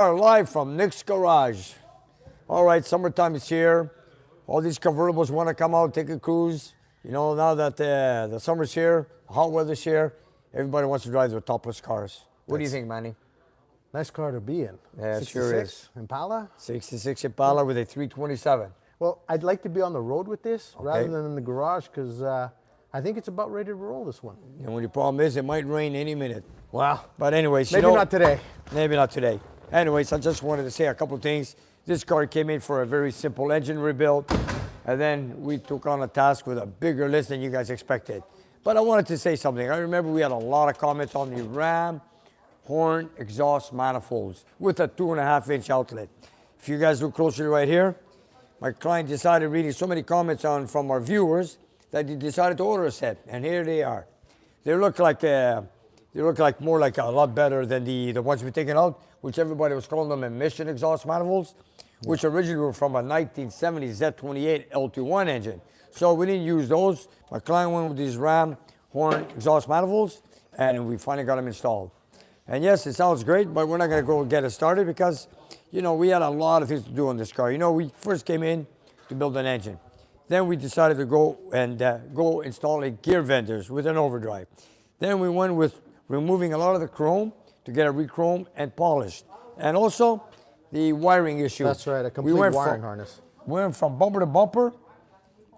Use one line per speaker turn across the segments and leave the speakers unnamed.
Are live from Nick's Garage. All right, summertime is here. All these convertibles want to come out, take a cruise. You know, now that the summer's here, hot weather's here, everybody wants to drive their topless cars. What do you think, Manny?
Nice car to be in.
Yeah, it sure is.
Impala?
66 Impala with a 327.
Well, I'd like to be on the road with this rather than in the garage because I think it's about ready to roll, this one.
And when the problem is, it might rain any minute.
Wow.
But anyways,
maybe not today.
Maybe not today. Anyways, I just wanted to say a couple of things. This car came in for a very simple engine rebuild, and then we took on a task with a bigger list than you guys expected. But I wanted to say something. I remember we had a lot of comments on the ram horn exhaust manifolds with a 2.5-inch outlet. If you guys look closely right here, my client decided, reading so many comments from our viewers, that he decided to order a set, and here they are. They look like more like a lot better than the ones we've taken out, which everybody was calling them emission exhaust manifolds, which originally were from a 1970 Z28 L21 engine. So we didn't use those. My client went with these ram horn exhaust manifolds, and we finally got them installed. And yes, it sounds great, but we're not going to go get it started because, you know, we had a lot of things to do on this car. You know, we first came in to build an engine. Then we decided to go install a gear vendors with an overdrive. Then we went with removing a lot of the chrome to get it re-chromed and polished. And also the wiring issue.
That's right, a complete wiring harness.
We went from bumper to bumper,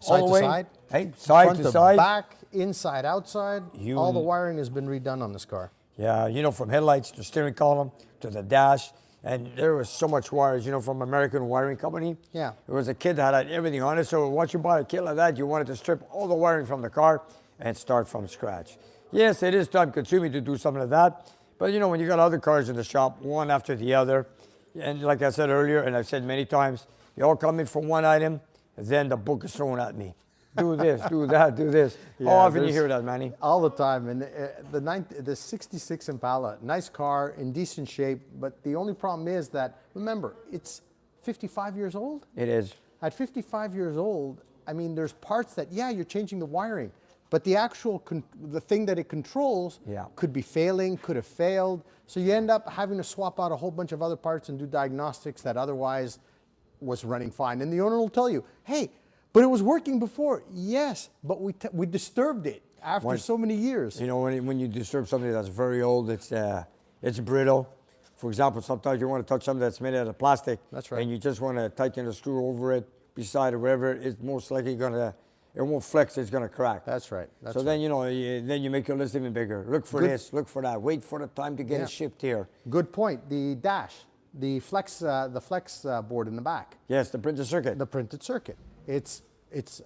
side
all the
to
way,
side,
side
front
to side,
back, inside, outside. All the wiring has been redone on this car.
Yeah, you know, from headlights to steering column to the dash. And there was so much wires, you know, from American Wiring Company. Yeah. There was a kit that had everything on it. So once you buy a kit like that, you wanted to strip all the wiring from the car and start from scratch. Yes, it is time consuming to do something like that. But you know, when you got other cars in the shop, one after the other, and like I said earlier, and I've said many times, you all come in for one item, and then the book is thrown at me. Do this, do that, do this. Yeah, how often you hear that, Manny?
All the time. And the 66 Impala, nice car, in decent shape, but the only problem is that, remember, it's 55 years old?
It is.
At 55 years old, I mean, there's parts that, yeah, you're changing the wiring, but the actual, the thing that it controls could be failing, could have failed. So you end up having to swap out a whole bunch of other parts and do diagnostics that otherwise was running fine. And the owner will tell you, hey, but it was working before. Yes, but we disturbed it after so many years.
You know, when you disturb something that's very old, it's brittle. For example, sometimes you want to touch something that's made out of plastic.
That's right.
And you just want to tighten a screw over it, beside it, wherever, it's most likely it won't flex, it's going to crack.
That's right.
So then, you know, then you make your list even bigger. Look for this, look for that. Wait for the time to get it shipped here.
Good point. The dash, the flex board in the back.
Yes, the printed circuit.
The printed circuit. It's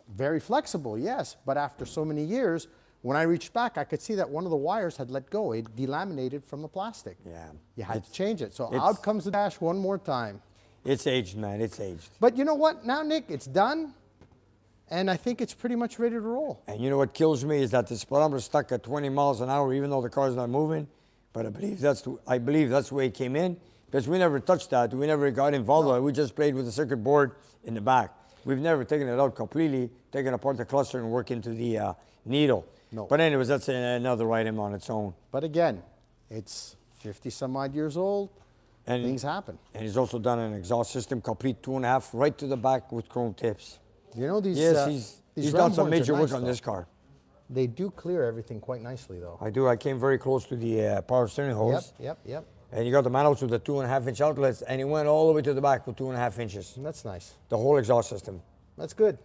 very flexible, yes, but after so many years, when I reached back, I could see that one of the wires had let go. It delaminated from the plastic. Yeah. You had to change it. So out comes the dash one more time.
It's aged, man. It's aged.
But you know what? Now, Nick, it's done, and I think it's pretty much ready to roll.
And you know what kills me is that the speedometer is stuck at 20 miles an hour, even though the car's not moving. But I believe that's the way it came in, because we never touched that. We never got involved with it. We just played with the circuit board in the back. We've never taken it out completely, taken apart the cluster and work into the needle. No. But anyways, that's another item on its own.
But again, it's 50 some odd years old, and things happen.
And he's also done an exhaust system, complete 2.5, right to the back with chrome tips.
You know, these
he's done some major work on this car.
They do clear everything quite nicely, though.
I do. I came very close to the power steering hose.
Yep.
And you got the manifolds with the 2.5-inch outlets, and he went all the way to the back with 2.5 inches.
That's nice.
The whole exhaust system.
That's good.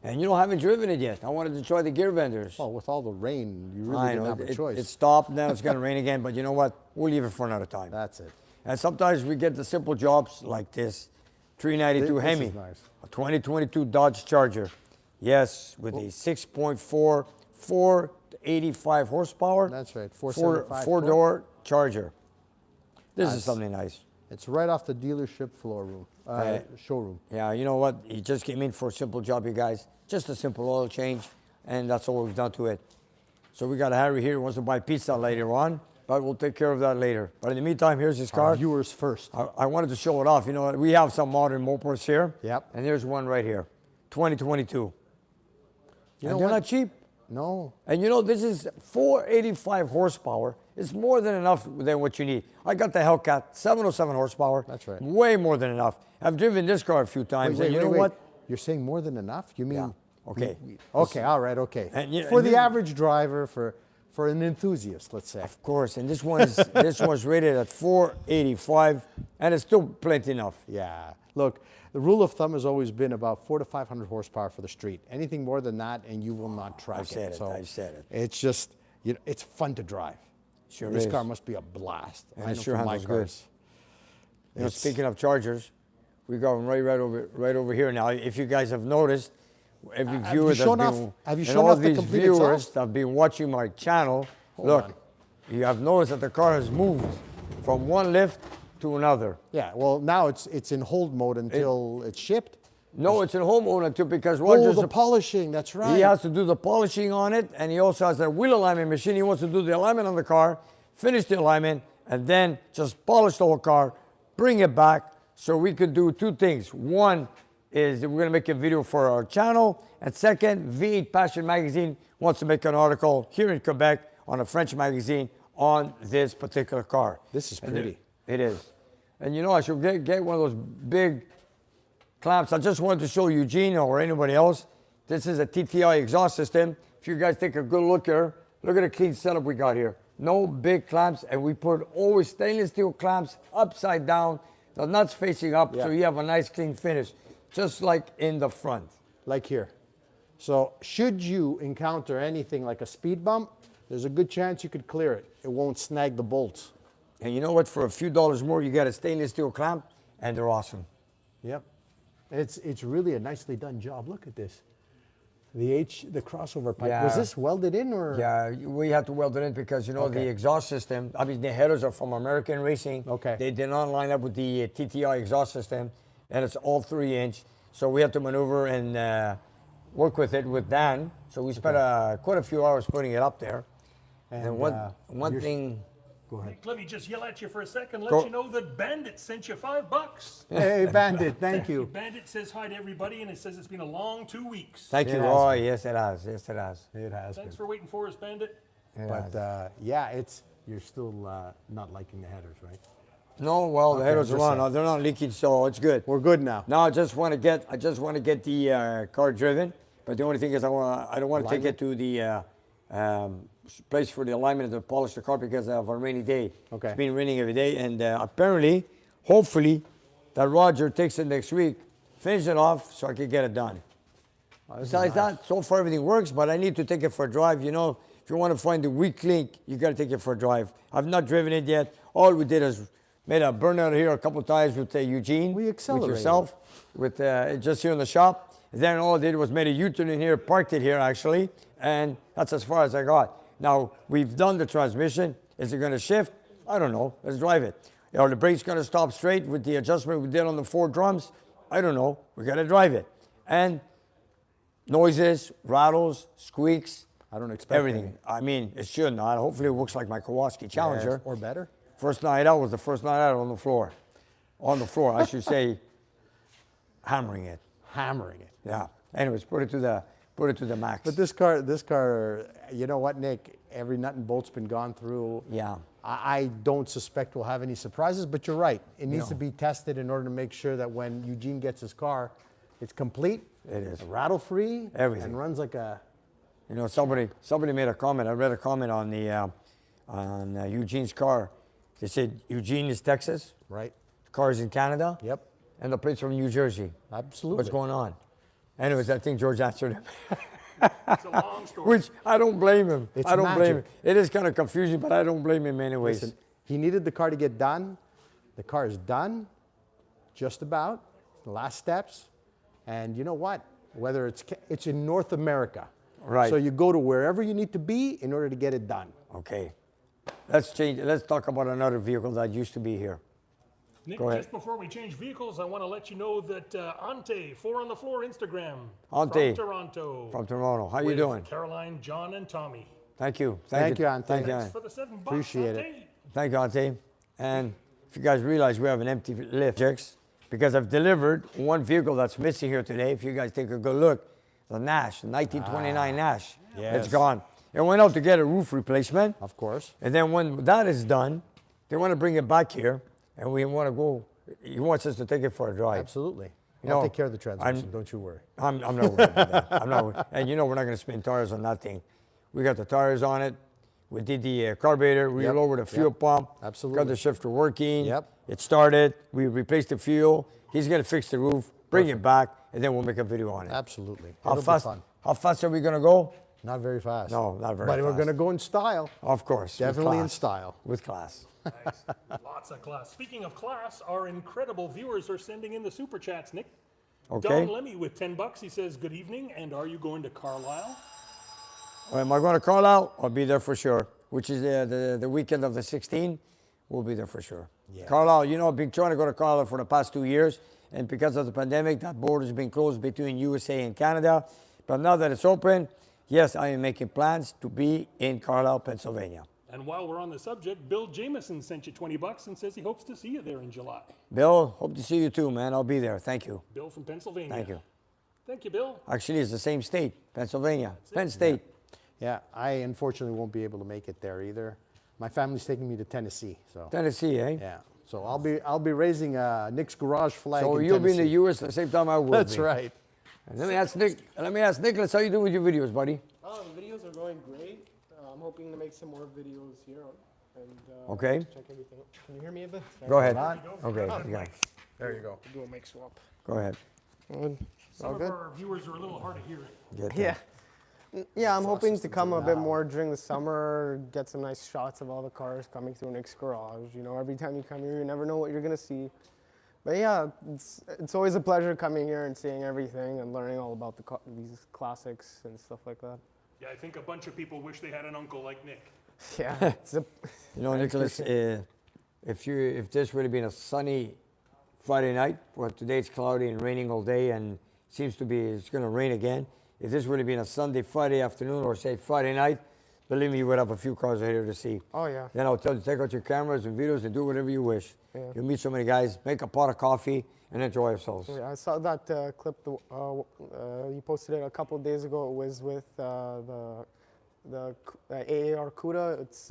And you know, I haven't driven it yet. I wanted to try the gear vendors.
Well, with all the rain, you really didn't have a choice.
It stopped, now it's going to rain again, but you know what? We'll leave it for another time.
That's it.
And sometimes we get the simple jobs like this. 392 Hemi,
nice.
A 2022 Dodge Charger. Yes, with a 6.4, 485 horsepower.
That's right, 475.
Four-door Charger. This is something nice.
It's right off the dealership showroom.
Yeah, you know what? He just came in for a simple job, you guys. Just a simple oil change, and that's all we've done to it. So we got Harry here who wants to buy pizza later on, but we'll take care of that later. But in the meantime, here's his car.
Our viewers first.
I wanted to show it off. You know, we have some modern mopeds here.
Yep.
And there's one right here, 2022.
You know
they're not cheap.
No.
And you know, this is 485 horsepower. It's more than enough than what you need. I got the Hellcat, 707 horsepower.
That's right.
Way more than enough. I've driven this car a few times, and you know what?
You're saying more than enough? You mean?
Yeah. Okay.
Okay, all right, okay.
And,
for the average driver, for an enthusiast, let's say.
Of course, and this one's rated at 485, and it's still plenty enough.
Yeah. Look, the rule of thumb has always been about 400 to 500 horsepower for the street. Anything more than that, and you will not track
I've said
it.
it.
So
I've said it.
it's just, it's fun to drive.
Sure
This
is.
car must be a blast.
And
I
it
know
sure
for my
handles good.
cars.
You know, speaking of chargers, we got them right over here now. If you guys have noticed, every viewer that's been,
have you
and
shown
all
off the
these
complete
viewers
exhaust?
that have been watching my channel,
Hold
look,
on.
you have noticed that the car has moved from one lift to another.
Yeah, well, now it's in hold mode until it's shipped.
No, it's in home owner too, because
Oh,
Roger's
the polishing, that's right.
he has to do the polishing on it, and he also has a wheel alignment machine. He wants to do the alignment on the car, finish the alignment, and then just polish the whole car, bring it back, so we could do two things. One is that we're gonna make a video for our channel, and second, V8 Passion Magazine wants to make an article here in Quebec on a French magazine on this particular car.
This is
And
pretty.
It is. And you know, I should get one of those big clamps. I just wanted to show Eugene or anybody else. This is a TTI exhaust system. If you guys take a good look here, look at the clean setup we got here. No big clamps, and we put always stainless steel clamps upside down, the nuts facing up, so you have a nice clean finish, just like in the front.
Like here. So should you encounter anything like a speed bump, there's a good chance you could clear it. It won't snag the bolts.
And you know what? For a few dollars more, you get a stainless steel clamp, and they're awesome.
Yep. It's really a nicely done job. Look at this. The crossover pipe.
Yeah.
Was this welded in or?
Yeah, we had to weld it in because, you know, the exhaust system, I mean, the headers are from American Racing.
Okay.
They did not line up with the TTI exhaust system, and it's all 3-inch. So we had to maneuver and work with it with Dan. So we spent quite a few hours putting it up there. And one thing...
Go ahead.
Nick, let me just yell at you for a second. Let
Go.
you know that Bandit sent you $5.
Hey, Bandit, thank you.
Bandit says hi to everybody, and it says it's been a long 2 weeks.
Thank you,
It has
Roy. Yes, it has. Yes, it has.
It has
Thanks
been.
for waiting for us, Bandit.
But yeah, you're still not liking the headers, right?
No, well, the headers are
just
on.
saying.
They're not leaking, so it's good.
We're good now.
Now I just want to get the car driven, but the only thing is I don't want to take it to the place for the alignment to polish the car because of a rainy day.
Okay.
It's been raining every day, and apparently, hopefully, that Roger takes it next week, finish it off, so I can get it done. Besides that, so far everything works, but I need to take it for a drive. You know, if you want to find the weak link, you got to take it for a drive. I've not driven it yet. All we did is made a burnout here a couple times with Eugene,
We
with
accelerated.
yourself, with just here in the shop. Then all I did was made a U-turn in here, parked it here actually, and that's as far as I got. Now, we've done the transmission. Is it going to shift? I don't know. Let's drive it. Are the brakes going to stop straight with the adjustment we did on the 4 drums? I don't know. We got to drive it. And noises, rattles, squeaks.
I don't expect
everything.
any.
I mean, it should not. Hopefully it works like my Kowalski Challenger.
Yes, or better.
First night out was the first night out on the floor. On the floor, I should say, hammering it.
Hammering it.
Yeah. Anyways, put it to the max.
But this car, you know what, Nick? Every nut and bolt's been gone through.
Yeah.
I don't suspect we'll have any surprises, but you're right. It needs to be tested in order to make sure that when Eugene gets his car, it's complete.
It is.
Rattle-free.
Everything.
And runs like a...
You know, somebody made a comment. I read a comment on the on Eugene's car. They said Eugene is Texas.
Right.
The car is in Canada.
Yep.
And the plate's from New Jersey.
Absolutely.
What's going on? Anyways, I think George answered him.
It's a long story.
Which I don't blame him.
It's
I don't blame him.
magic.
It is kind of confusing, but I don't blame him anyways.
Listen, he needed the car to get done. The car is done, just about. The last steps. And you know what? Whether it's in North America.
Right.
So you go to wherever you need to be in order to get it done.
Okay. Let's change. Let's talk about another vehicle that used to be here.
Nick,
Go ahead.
just before we change vehicles, I want to let you know that Ante, 4 on the Floor Instagram,
Ante.
from Toronto.
From Toronto. How you
with
doing?
Caroline, John, and Tommy.
Thank you.
Thank you, Ante.
Thank you,
Thanks
Ante.
for the $7.
Appreciate it.
Ante.
Thank you, Auntie. And if you guys realize we have an empty lift, because I've delivered one vehicle that's missing here today. If you guys take a good look, the Nash, the 1929 Nash.
Yes.
It's gone. and went out to get a roof replacement.
Of course.
And then when that is done, they want to bring it back here, and we want to go. He wants us to take it for a drive.
Absolutely.
You
I'll
know,
take care of the transmission. Don't you worry.
I'm not worried about that. I'm not worried. And you know we're not going to spin tires on that thing. We got the tires on it. We did the carburetor. We lowered the fuel pump.
Absolutely.
Got the shifter working.
Yep.
It started. We replaced the fuel. He's going to fix the roof, bring it back, and then we'll make a video on it.
Absolutely.
How
It'll
fast?
be fun.
How fast are we going to go?
Not very fast.
No, not very
but
fast.
we're going to go in style.
Of course. with
Definitely in
class.
style.
With class.
Nice. Lots of class. Speaking of class, our incredible viewers are sending in the super chats, Nick.
Okay.
Don Lemmy with $10. He says, good evening, and are you going to Carlisle?
Am I going to Carlisle? I'll be there for sure. Which is the weekend of the 16th. We'll be there for sure.
Yeah.
Carlisle, you know, I've been trying to go to Carlisle for the past 2 years. And because of the pandemic, that border's been closed between USA and Canada. But now that it's open, yes, I am making plans to be in Carlisle, Pennsylvania.
And while we're on the subject, Bill Jameson sent you $20 and says he hopes to see you there in July.
Bill, hope to see you too, man. I'll be there. Thank you.
Bill from Pennsylvania.
Thank you.
Thank you, Bill.
Actually, it's the same state, Pennsylvania. Penn State.
Yeah, I unfortunately won't be able to make it there either. My family's taking me to Tennessee, so
Tennessee, eh?
yeah. So I'll be raising Nick's garage flag.
So
in
you'll be in the
Tennessee.
U.S. at the same time I will
That's
be.
right.
And let me ask Nicholas, how you doing with your videos, buddy?
Oh, the videos are going great. I'm hoping to make some more videos here and
Okay.
check everything. Can you hear me a bit?
Go ahead.
on.
Okay, you got it.
There you go.
Do a mic swap.
Go ahead.
Some of our viewers are a little hard of hearing.
Get
Yeah.
that.
Yeah, I'm hoping to come a bit more during the summer, get some nice shots of all the cars coming through Nick's garage. You know, every time you come here, you never know what you're going to see. But yeah, it's always a pleasure coming here and seeing everything and learning all about these classics and stuff like that.
Yeah, I think a bunch of people wish they had an uncle like Nick.
Yeah,
You know, Nicholas, if this would have been a sunny Friday night, well, today it's cloudy and raining all day, and seems to be it's going to rain again. If this would have been a Sunday, Friday afternoon, or say Friday night, believe me, you would have a few cars here to see.
Oh yeah.
Then I'll tell you, take out your cameras and videos and do whatever you wish.
Yeah.
You'll meet so many guys, make a pot of coffee, and enjoy yourselves.
Yeah, I saw that clip. You posted it a couple of days ago. It was with the AAR CUDA. It's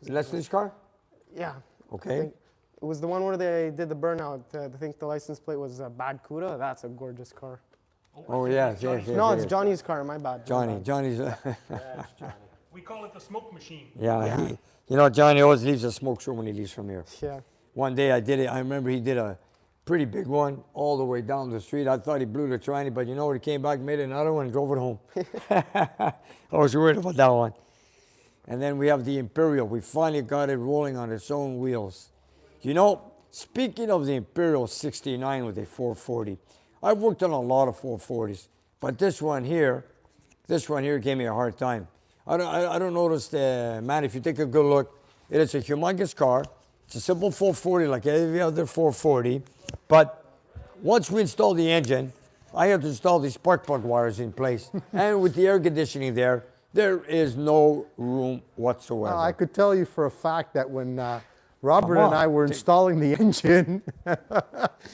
Leslie's car?
yeah.
Okay.
I think it was the one where they did the burnout. I think the license plate was Bad CUDA. That's a gorgeous car.
Oh, yes.
No, it's Johnny's car. My bad.
Johnny's.
We call it the smoke machine.
Yeah. You know, Johnny always leaves a smoke show when he leaves from here.
Yeah.
One day I did it. I remember he did a pretty big one all the way down the street. I thought he blew the tranny, but you know what? He came back, made another one, and drove it home. I was worried about that one. And then we have the Imperial. We finally got it rolling on its own wheels. You know, speaking of the Imperial 69 with a 440, I've worked on a lot of 440s, but this one here gave me a hard time. I don't notice the, man, if you take a good look, it is a humongous car. It's a simple 440 like every other 440, but once we install the engine, I had to install these spark plug wires in place. And with the air conditioning there is no room whatsoever.
I could tell you for a fact that when Robert and I were installing the engine,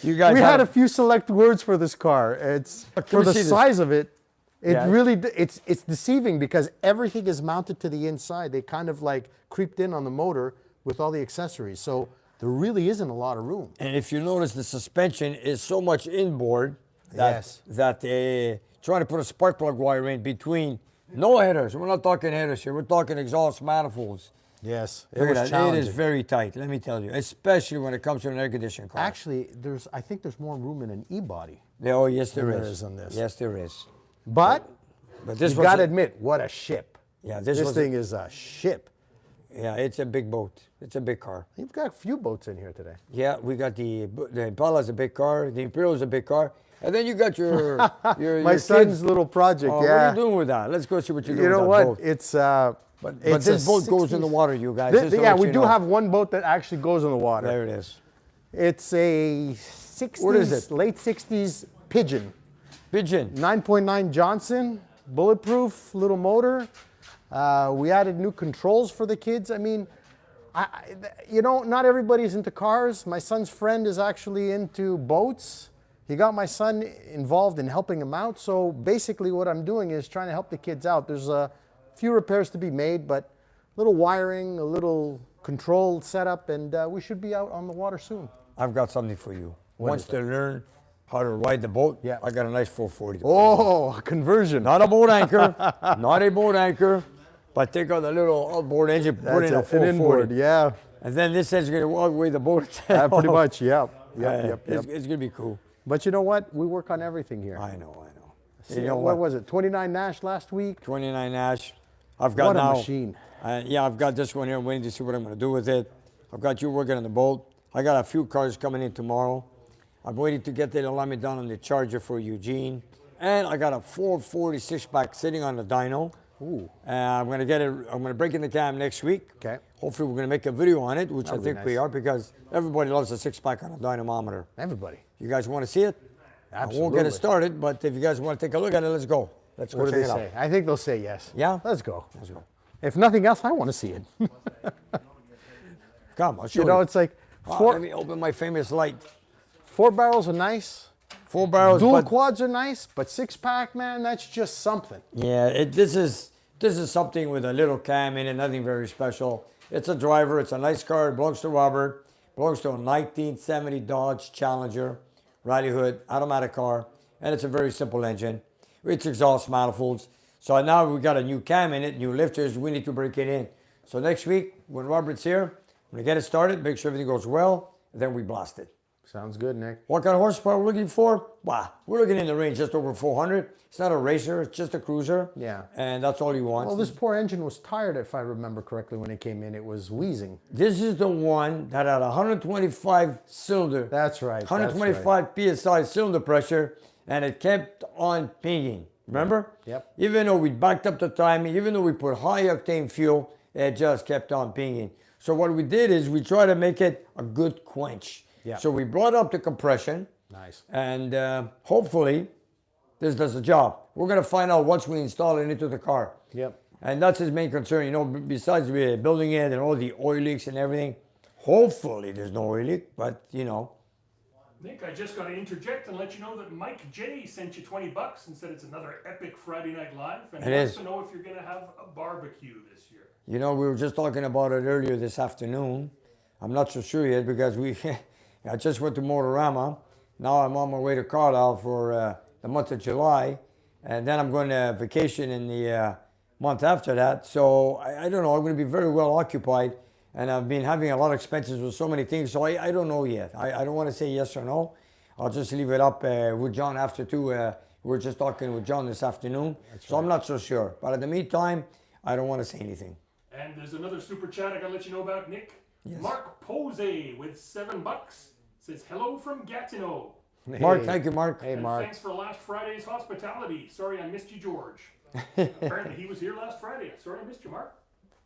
You guys
we had a few select words for this car. It's for the
see this?
size of it. It
Yeah.
really it's deceiving because everything is mounted to the inside. They kind of like creeped in on the motor with all the accessories. So there really isn't a lot of room.
And if you notice, the suspension is so much inboard
Yes.
that they trying to put a spark plug wire in between. No headers. We're not talking headers here. We're talking exhaust manifolds.
Yes, it
Look
was
at that. It
challenging.
is very tight, let me tell you, especially when it comes to an air conditioned car.
Actually, I think there's more room in an e-body.
Oh, yes, there
There
is.
is on this.
Yes, there is.
But
But this
you
was
got to
a-
admit, what a ship.
Yeah,
This
was a-
thing is a ship.
Yeah, it's a big boat. It's a big car.
You've got a few boats in here today.
Yeah, we got the Impala's a big car. The Imperial is a big car. And then you got your
My
your
son's
kids.
little project,
Oh,
yeah.
What are you doing with that? Let's go see what you're doing
You know
with
what?
that boat.
It's
But
it's
this
a
boat goes in the
60s
water, you guys.
Th-
just to
yeah,
let
we
you
do
know.
have one boat that actually goes in the water.
There it is.
It's a 60s,
What is it?
late 60s Pigeon.
Pigeon.
9.9 Johnson, bulletproof, little motor. We added new controls for the kids. I mean, you know, not everybody's into cars. My son's friend is actually into boats. He got my son involved in helping him out. So basically what I'm doing is trying to help the kids out. There's a few repairs to be made, but a little wiring, a little control setup, and we should be out on the water soon.
I've got something for you. Once to learn how to ride the boat,
Yeah.
I got a nice 440.
Oh, a conversion.
Not a boat anchor, not a boat anchor, but take out the little outboard engine, put in a
an
440.
inboard, yeah.
And then this is going to outweigh the boat.
Pretty much, yeah.
It's going to be cool.
But you know what? We work on everything here.
I know.
See, what was it? 29 Nash last week?
29 Nash. I've got
What a
now.
machine.
Yeah, I've got this one here. I'm waiting to see what I'm going to do with it. I've got you working on the boat. I got a few cars coming in tomorrow. I'm waiting to get the alignment done on the Charger for Eugene. And I got a 446 pack sitting on the dyno.
Ooh.
I'm going to get it. I'm going to break in the cam next week.
Okay.
Hopefully, we're going to make a video on it, which
That'll
I
be
think we
nice.
are, because everybody loves a 6-pack on a dynamometer.
Everybody.
You guys want to see it?
Absolutely.
I won't get it started, but if you guys want to take a look at it, let's go. Let's go
What do
check
they
it out.
say? I think they'll say yes.
Yeah?
Let's go.
Let's go.
If nothing else, I want to see it.
Come, I'll show
You
you.
know, it's like
Let me open my famous light.
4 barrels are nice.
4 barrels,
Dual
but
quads are nice, but 6-pack, man, that's just something.
yeah, this is something with a little cam in it, nothing very special. It's a driver. It's a nice car. It belongs to Robert. Belongs to a 1970 Dodge Challenger, Rally Hood, automatic car, and it's a very simple engine. It's exhaust manifolds. So now we got a new cam in it, new lifters. We need to break it in. So next week, when Robert's here, we get it started, make sure everything goes well, and then we blast it.
Sounds good, Nick.
What kind of horsepower we're looking for? Wow, we're looking in the range just over 400. It's not a racer, it's just a cruiser.
Yeah.
And that's all you want.
Well, this poor engine was tired, if I remember correctly, when it came in. It was wheezing.
This is the one that had 125 cylinder.
That's right.
125 psi cylinder pressure, and it kept on pinging. Remember?
Yep.
Even though we backed up the timing, even though we put high octane fuel, it just kept on pinging. So what we did is we tried to make it a good quench.
Yeah.
So we brought up the compression.
Nice.
And hopefully this does the job. We're going to find out once we install it into the car.
Yep.
And that's his main concern, you know, besides building it and all the oil leaks and everything. Hopefully there's no oil leak, but you know.
Nick, I just got to interject and let you know that Mike J sent you $20 and said it's another epic Friday Night Live, and he wants to know if you're going to have a barbecue this year.
You know, we were just talking about it earlier this afternoon. I'm not so sure yet because I just went to Motorama. Now I'm on my way to Carlisle for the month of July, and then I'm going to vacation in the month after that. So I don't know. I'm going to be very well occupied, and I've been having a lot of expenses with so many things. So I don't know yet. I don't want to say yes or no. I'll just leave it up with John after too. We're just talking with John this afternoon, so I'm not so sure. But in the meantime, I don't want to say anything.
And there's another super chat I got to let you know about, Nick.
Yes.
Mark Posey with $7 says hello from Gatineau.
Mark, thank you, Mark.
Hey,
And
Mark.
thanks for last Friday's hospitality. Sorry I missed you, George. Apparently he was here last Friday. Sorry I missed you, Mark.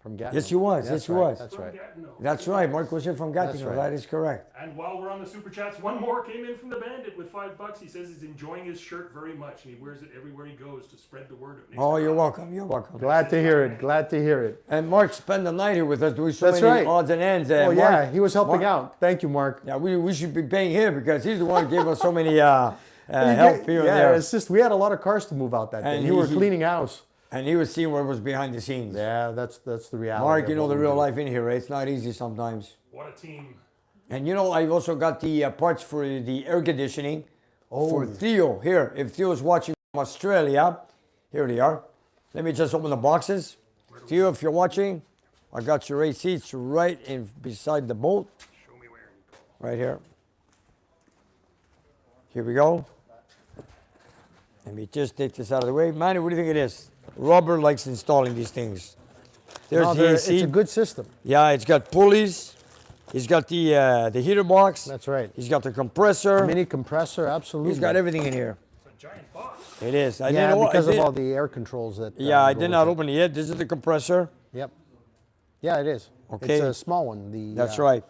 From Gatineau.
Yes, he was.
That's
Yes, he
right.
was.
That's
From
right.
Gatineau.
That's right. Mark was here from Gatineau.
right.
That is correct.
And while we're on the super chats, one more came in from the Bandit with $5. He says he's enjoying his shirt very much and he wears it everywhere he goes to spread the word of Nick's
Oh, you're
Garage.
welcome. You're welcome.
Glad to hear it. Glad to hear it.
And Mark spent the night here with us doing so
That's
many
right.
odds and ends.
Oh,
Mark,
yeah. He was helping
Mark-
out. Thank you, Mark.
Yeah, we should be paying him because he's the one who gave us so many help here and
Yeah,
there.
it's just we had a lot of cars to move out that day.
And
You were
he-
cleaning house.
And he was seeing what was behind the scenes.
Yeah, that's the reality.
Mark,
of
you know
what
the
we
real
do.
life in here, right? It's not easy sometimes.
What a team.
And you know, I've also got the parts for the air conditioning for Theo here. If Theo's watching from Australia, here they are. Let me just open the boxes. Theo, if you're watching, I got your AC. It's right in beside the bolt.
Show me where.
Right here. Here we go. Let me just take this out of the way. Manny, what do you think it is? Robert likes installing these things. There's
No,
the
it's
AC.
a good system.
Yeah, it's got pulleys. He's got the heater box.
That's right.
He's got the compressor.
Mini compressor, absolutely.
He's got everything in here.
It's a giant box.
It is. I
Yeah,
didn't know- I
because of
did-
all the air controls that.
Yeah, I
go
did
with
not
it.
open it yet. This is the compressor.
Yep. Yeah, it is.
Okay.
It's a small one.
That's right.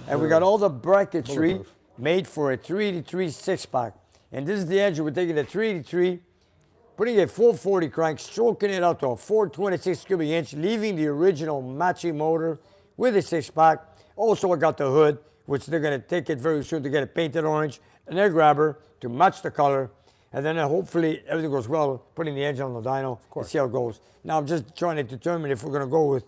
And we got all the bracketry
bulletproof.
made for a 383 6-pack. And this is the engine. We're taking a 383, putting a 440 crank, stroking it out to a 426 cubic inch, leaving the original matching motor with a 6-pack. Also, I got the hood, which they're going to take it very soon to get it painted orange, an air grabber to match the color. And then hopefully everything goes well, putting the engine on the dyno, and see how it goes. Now I'm just trying to determine if we're going to go with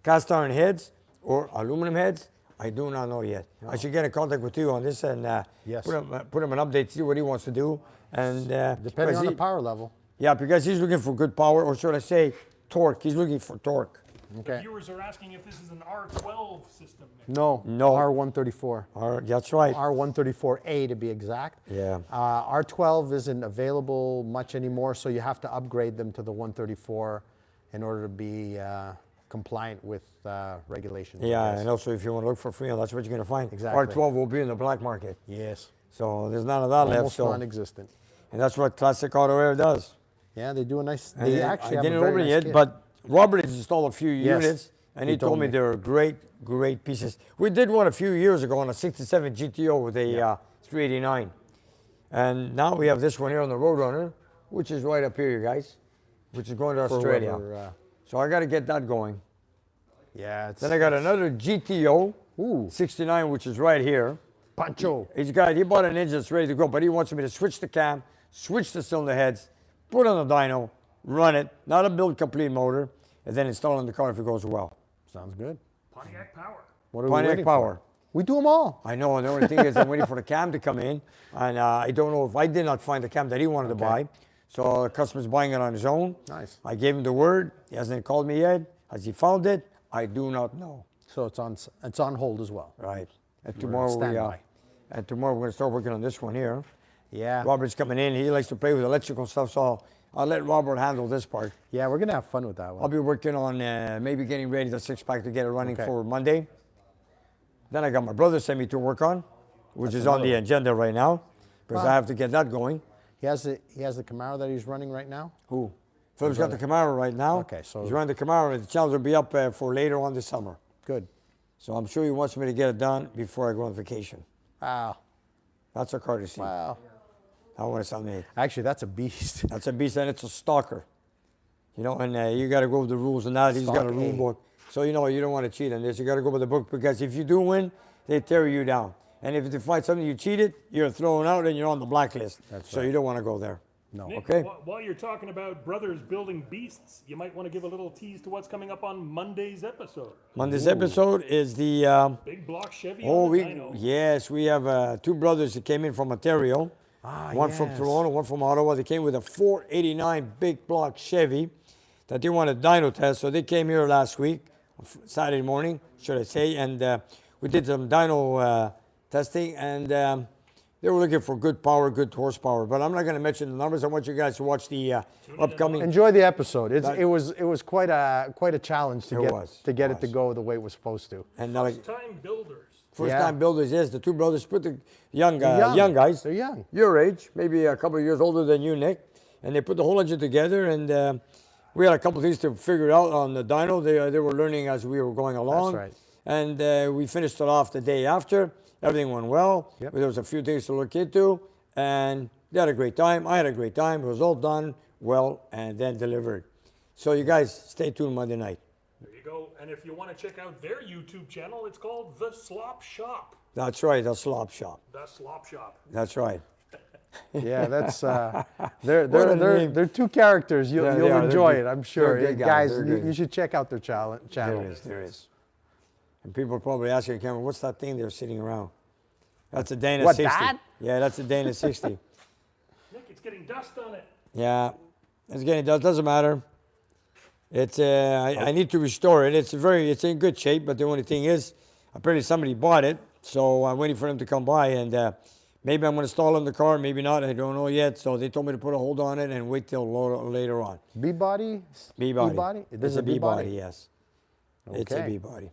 cast iron heads or aluminum heads. I do not know yet. I should get in contact with you on this and
Yes.
put him an update, see what he wants to do. And
Depending on the power level.
yeah, because he's looking for good power, or should I say torque. He's looking for torque.
The viewers are asking if this is an R12 system.
No,
No.
R134.
That's right.
R134A to be exact.
Yeah.
R12 isn't available much anymore, so you have to upgrade them to the 134 in order to be compliant with regulations.
Yeah, and also if you want to look for free, that's what you're going to find.
Exactly.
R12 will be in the black market.
Yes.
So there's none of that left.
Almost
So,
non-existent.
and that's what Classic Auto Air does.
Yeah, they do a nice.
And
They actually
I
have
didn't
a very
open it
nice
yet,
kit.
but Robert has installed a few
Yes,
units, and
he
he told
told
me
me.
they were great pieces. We did one a few years ago on a 67 GTO with a 389. And now we have this one here on the Roadrunner, which is right up here, you guys, which is going to
For
Australia.
whoever,
So I got to get that going.
yeah, it's
Then I got another GTO,
Ooh.
69, which is right here.
Pancho.
He bought an engine that's ready to go, but he wants me to switch the cam, switch the cylinder heads, put on the dyno, run it, not a build complete motor, and then install it in the car if it goes well.
Sounds good.
Pontiac Power.
What are we
Pontiac
waiting
Power.
for? We do them all.
I know, and the only thing is I'm waiting for the cam to come in, and I don't know if I did not find the cam that he wanted to buy, so the customer's buying it on his own.
Nice.
I gave him the word. He hasn't called me yet. Has he found it? I do not know.
So it's on hold as well.
Right. And
We're
tomorrow
standby.
and tomorrow we're going to start working on this one here.
Yeah.
Robert's coming in. He likes to play with electrical stuff, so I'll let Robert handle this part.
Yeah, we're gonna have fun with that
I'll
one.
be working on maybe getting ready the 6-pack to get it running
Okay.
for Monday. Then I got my brother sent me to work on, which is on the agenda right now, because I have to get that going.
He has the Camaro that he's running right now.
Who? Philip's got the Camaro right now.
Okay, so-
he's running the Camaro. The challenge will be up for later on this summer.
Good.
So I'm sure he wants me to get it done before I go on vacation.
Wow.
That's a courtesy.
Wow.
I want to sound made.
Actually, that's a beast.
That's a beast, and it's a stalker. You know, and you got to go with the rules and that. He's got a
Stalk
rule
A.
book. So, you know, you don't want to cheat on this. You got to go with the book, because if you do win, they tear you down. And if they find something you cheated, you're thrown out and you're on the blacklist.
That's
so
right.
you don't want to go there.
No.
Nick,
Okay.
While you're talking about brothers building beasts, you might want to give a little tease to what's coming up on Monday's episode.
Monday's episode is the...
Big block Chevy
Oh,
on the dyno.
yes, we have 2 brothers that came in from Ontario. One from
yes.
Toronto, one from Ottawa. They came with a 489 big block Chevy that they wanted dyno test. So they came here last week, Saturday morning, should I say, and we did some dyno testing, and they were looking for good power, good horsepower. But I'm not going to mention the numbers. I want you guys to watch the upcoming.
Enjoy the episode. It was quite a challenge to get it to go the way it was supposed to.
And
First-time builders.
first-time builders, yes, the 2 brothers put the young guys.
They're young.
Your age, maybe a couple of years older than you, Nick, and they put the whole engine together, and we had a couple of things to figure out on the dyno. They were learning as we were going along.
That's right.
And we finished it off the day after. Everything went well.
Yep.
There was a few things to look into, and they had a great time. I had a great time. It was all done well and then delivered. So you guys stay tuned Monday night.
There you go. And if you want to check out their YouTube channel, it's called The Slop Shop.
That's right, the slop shop.
The Slop Shop.
That's right.
Yeah, that's
What a name.
they're 2 characters. You'll
Yeah, they are.
enjoy
They're
it, I'm
good.
sure.
They're good guys.
Guys,
They're
you
good.
should check out their channel.
There is. And people are probably asking the camera, what's that thing they're sitting around? That's a Dana
What,
60.
that?
Yeah, that's a Dana 60.
Nick, it's getting dust on it.
Yeah, it doesn't matter. It's I need to restore it. It's in good shape, but the only thing is, apparently somebody bought it, so I'm waiting for them to come by, and maybe I'm going to install it in the car, maybe not. I don't know yet. So they told me to put a hold on it and wait till later on.
B-body?
B-body.
B-body?
It's a B-body, yes. It's a
Okay.
B-body.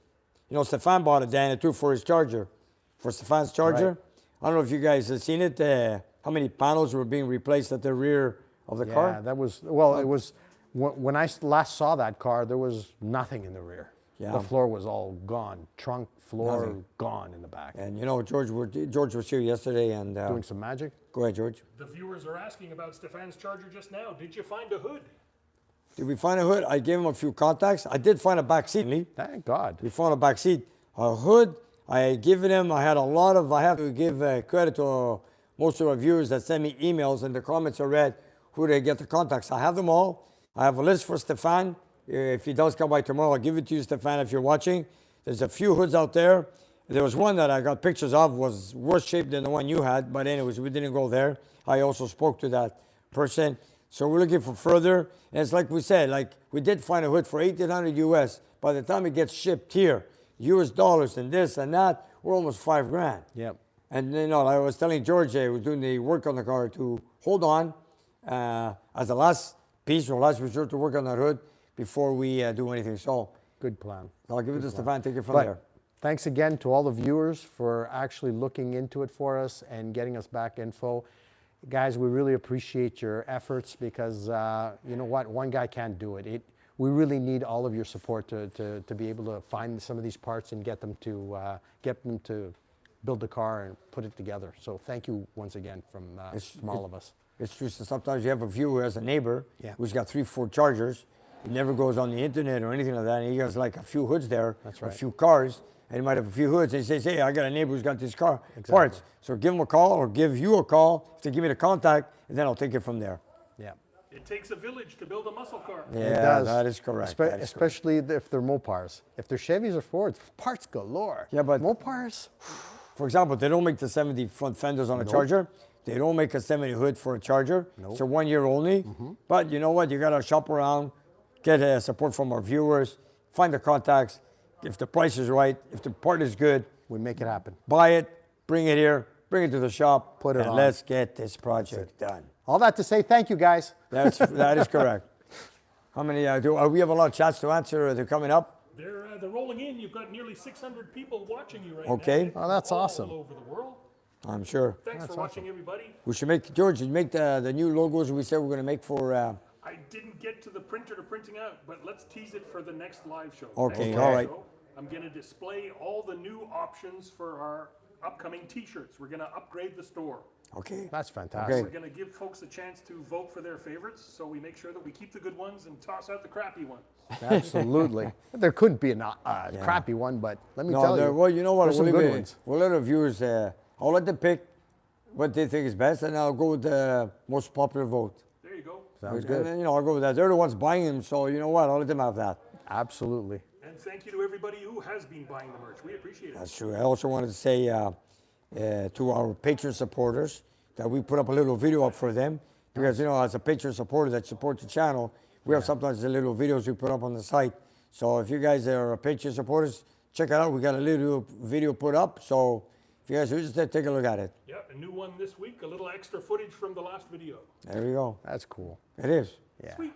You know, Stefan bought a Dana too for his charger, for Stefan's charger.
Right.
I don't know if you guys have seen it. How many panels were being replaced at the rear of the
Yeah,
car?
that was, well, it was, when I last saw that car, there was nothing in the rear.
Yeah.
The floor was all gone. Trunk, floor,
Nothing.
gone in the back.
And you know, George was here yesterday, and
Doing some magic?
go ahead, George.
The viewers are asking about Stefan's charger just now. Did you find a hood?
Did we find a hood? I gave him a few contacts. I did find a back seat, Lee.
Thank God.
We found a back seat. A hood, I had given him, I have to give credit to most of our viewers that send me emails and the comments are read, who they get the contacts. I have them all. I have a list for Stefan. If he does come by tomorrow, I'll give it to you, Stefan, if you're watching. There's a few hoods out there. There was one that I got pictures of, was worse shape than the one you had, but anyways, we didn't go there. I also spoke to that person. So we're looking for further. And it's like we said, like we did find a hood for $1,800 US. By the time it gets shipped here, US dollars and this and that, we're almost $5,000.
Yep.
And you know, I was telling George, who was doing the work on the car, to hold on as the last piece or last resort to work on that hood before we do anything. So
Good plan.
I'll give it to Stefan, take it from
But
there.
thanks again to all the viewers for actually looking into it for us and getting us back info. Guys, we really appreciate your efforts because you know what, one guy can't do it. We really need all of your support to be able to find some of these parts and get them to build the car and put it together. So thank you once again from all of us.
It's true. So sometimes you have a viewer as a neighbor
Yeah.
who's got 3-4 chargers. He never goes on the internet or anything like that. And he has like a few hoods there,
That's right.
a few cars, and he might have a few hoods. And he says, hey, I got a neighbor who's got these car parts. So give him a call or give you a call to give me the contact, and then I'll take it from there.
Yeah.
It takes a village to build a muscle car.
Yeah,
It does.
that is correct. That is correct.
Especially if they're Mopars. If they're Chevys or Fords, parts galore.
Yeah, but-
Mopars,
For example, they don't make the 70 front fenders on a Charger. They don't make a 70 hood for a Charger. It's a 1 year only. But you know what? You got to shop around, get support from our viewers, find the contacts. If the price is right, if the part is good,
we make it happen.
buy it, bring it here, bring it to the shop,
Put it
and
on.
let's get this project done.
All that to say, thank you guys.
That is correct. How many we have a lot of chats to answer. They're coming up.
They're rolling in. You've got nearly 600 people watching you right
Okay.
now.
Oh, that's
all
awesome.
All over the world.
I'm sure.
Thanks for watching, everybody.
We should make, George, make the new logos we said we're going to make for.
I didn't get to the printer to printing out, but let's tease it for the next live show.
Okay,
Next
all
live
right.
show, I'm going to display all the new options for our upcoming T-shirts. We're going to upgrade the store.
Okay.
That's fantastic.
Okay.
We're going to give folks a chance to vote for their favorites, so we make sure that we keep the good ones and toss out the crappy ones.
Absolutely. There couldn't be a crappy one, but let me tell you.
Well, you know what?
there's some
We'll,
good
leave it-
ones.
we'll let our viewers. I'll let them pick what they think is best, and I'll go with the most popular vote.
There you go.
Sounds
And
good.
then, I'll go with that. They're the ones buying them, so you know what? I'll let them have that.
Absolutely.
And thank you to everybody who has been buying the merch. We appreciate it.
That's true. I also wanted to say to our Patreon supporters that we put up a little video up for them because, as a Patreon supporter that supports the channel, we have sometimes the little videos we put up on the site. So if you guys are Patreon supporters, check it out. We got a little video put up. So if you guys are interested, take a look at it.
Yeah, a new one this week, a little extra footage from the last video.
There you go.
That's cool.
It is.
Yeah.
Sweet.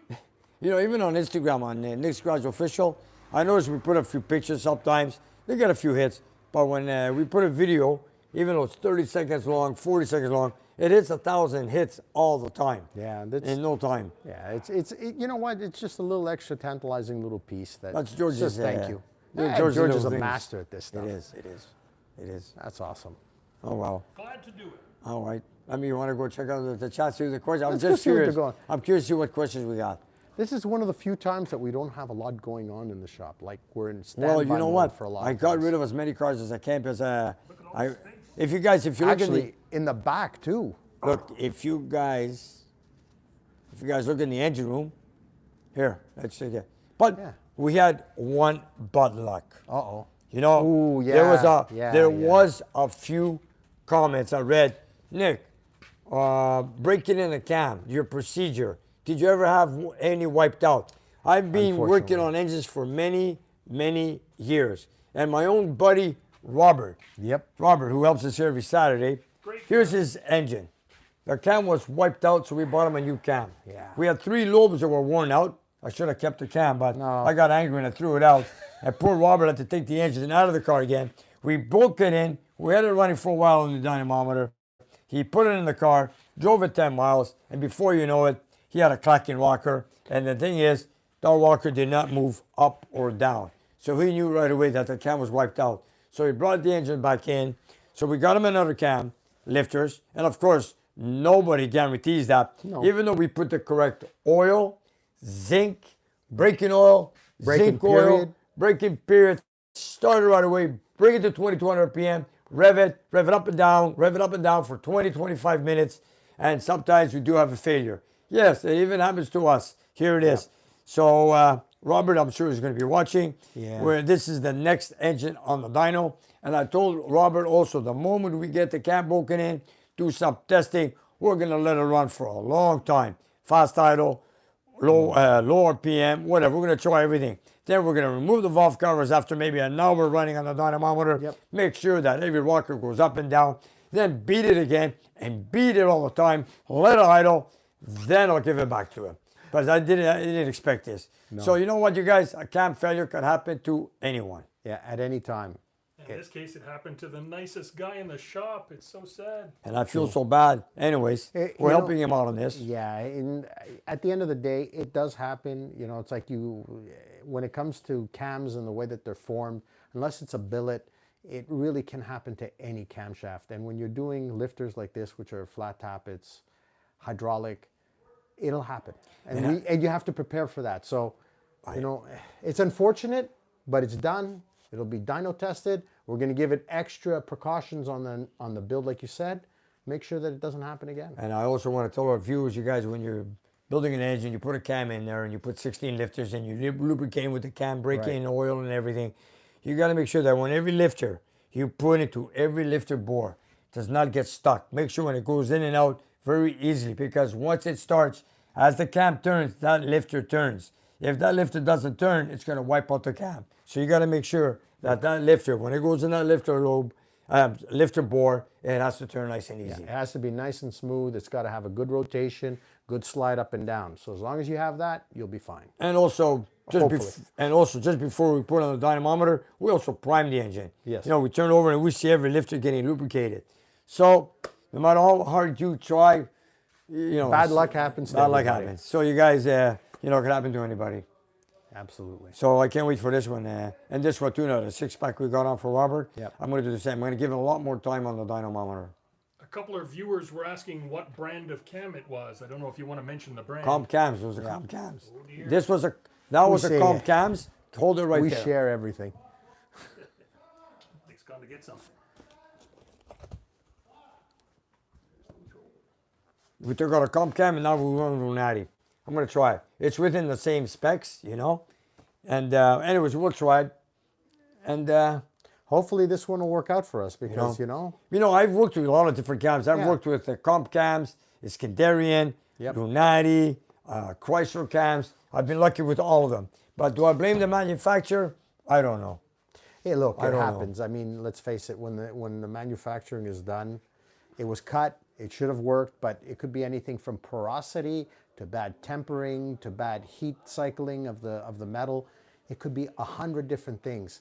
Even on Instagram, on Nick's Garage Official, I noticed we put a few pictures sometimes. They get a few hits. But when we put a video, even though it's 30 seconds long, 40 seconds long, it hits 1,000 hits all the time.
Yeah.
In no time.
Yeah. You know what? It's just a little extra tantalizing little piece that.
That's George's.
Just thank you. Yeah,
George's
George is
little
a
things.
master at this stuff.
It is. It is. It is.
That's awesome.
Oh, wow.
Glad to do it.
All right. I mean, you want to go check out the chat, see the questions? I'm
Let's go
just
see what they're
curious.
going.
I'm curious to see what questions we got.
This is one of the few times that we don't have a lot going on in the shop. Like we're in standby
Well, you know
mode
what?
for a lot
I
of
got
times.
rid of as many cars as I can because
Look at all the space.
if you look at the,
Actually, in the back too.
look, if you guys look in the engine room, here, let's see that. But
Yeah.
we had one bad luck.
Uh-oh.
There
Ooh,
was
yeah,
was a few comments I read. Nick, breaking in a cam, your procedure. Did you ever have any wiped out? I've been working
Unfortunately.
on engines for many, many years. And my own buddy, Robert, who helps us here every Saturday,
Great
here's his engine. The cam was wiped out, so we bought him a new cam.
Yeah.
We had 3 lobes that were worn out. I should have kept the cam, but
No.
I got angry and I threw it out. And poor Robert had to take the engine out of the car again. We broke it in. We had it running for a while on the dynamometer. He put it in the car, drove it 10 miles, and before you know it, he had a clacking rocker. And the thing is, that rocker did not move up or down. So he knew right away that the cam was wiped out. So he brought the engine back in. So we got him another cam, lifters. And of course, nobody guarantees that.
No.
Even though we put the correct oil, zinc, braking oil,
Braking
zinc oil,
period.
braking period, started right away, bring it to 2200 RPM. rev it up and down, for 20, 25 minutes, and sometimes we do have a failure. Yes, it even happens to us. Here it is. So Robert, I'm sure, is going to be watching.
Yeah.
Where this is the next engine on the dyno. And I told Robert also, the moment we get the cam broken in, do some testing, we're going to let it run for a long time. Fast idle, low RPM, whatever. We're going to try everything. Then we're going to remove the valve covers after maybe an hour running on the dynamometer.
Yep.
Make sure that every rocker goes up and down. Then beat it again and beat it all the time. Let it idle. Then I'll give it back to him. But I didn't expect this.
No.
So you know what, you guys? A cam failure can happen to anyone.
Yeah, at any time.
In this case, it happened to the nicest guy in the shop. It's so sad.
And I feel so bad. Anyways, we're helping him out on this.
Yeah, and at the end of the day, it does happen. You know, it's like when it comes to cams and the way that they're formed, unless it's a billet, it really can happen to any camshaft. And when you're doing lifters like this, which are flat top, it's hydraulic, it'll happen. And you have to prepare for that. So, you know, it's unfortunate, but it's done. It'll be dyno tested. We're going to give it extra precautions on the build, like you said. Make sure that it doesn't happen again.
And I also want to tell our viewers, you guys, when you're building an engine, you put a cam in there and you put 16 lifters and you lubricate with the cam, break in oil and everything. You got to make sure that when every lifter you put into every lifter bore does not get stuck. Make sure when it goes in and out very easily, because once it starts, as the cam turns, that lifter turns. If that lifter doesn't turn, it's going to wipe out the cam. So you got to make sure that lifter, when it goes in that lifter bore, it has to turn nice and easy.
Yeah, it has to be nice and smooth. It's got to have a good rotation, good slide up and down. So as long as you have that, you'll be fine.
And also, just before we put on the dynamometer, we also prime the engine.
Yes.
You know, we turn over and we see every lifter getting lubricated. So no matter how hard you try, you know,
Bad luck happens to
Bad luck
everybody.
happens. So you guys, you know, it can happen to anybody.
Absolutely.
So I can't wait for this one. And this one too, now, the 6-pack we got on for Robert.
Yep.
I'm going to do the same. I'm going to give it a lot more time on the dynamometer.
A couple of viewers were asking what brand of cam it was. I don't know if you want to mention the brand.
Comp cams. Those are comp cams.
Oh dear.
This was that was a
say
comp
it.
cams. Hold it right
We
there.
share everything.
Nick's gone to get something.
We took out a comp cam and now we're running Lunati. I'm going to try it. It's within the same specs, you know. And anyways, we'll try it. And
Hopefully this one will work out for us because, you know.
I've worked with a lot of different cams. I've worked with the comp cams, Iskandarian, Lunati, Chrysler cams. I've been lucky with all of them. But do I blame the manufacturer? I don't know.
Hey, look,
I
it
don't know.
happens. I mean, let's face it, when the manufacturing is done, it was cut, it should have worked, but it could be anything from porosity to bad tempering to bad heat cycling of the metal. It could be 100 different things.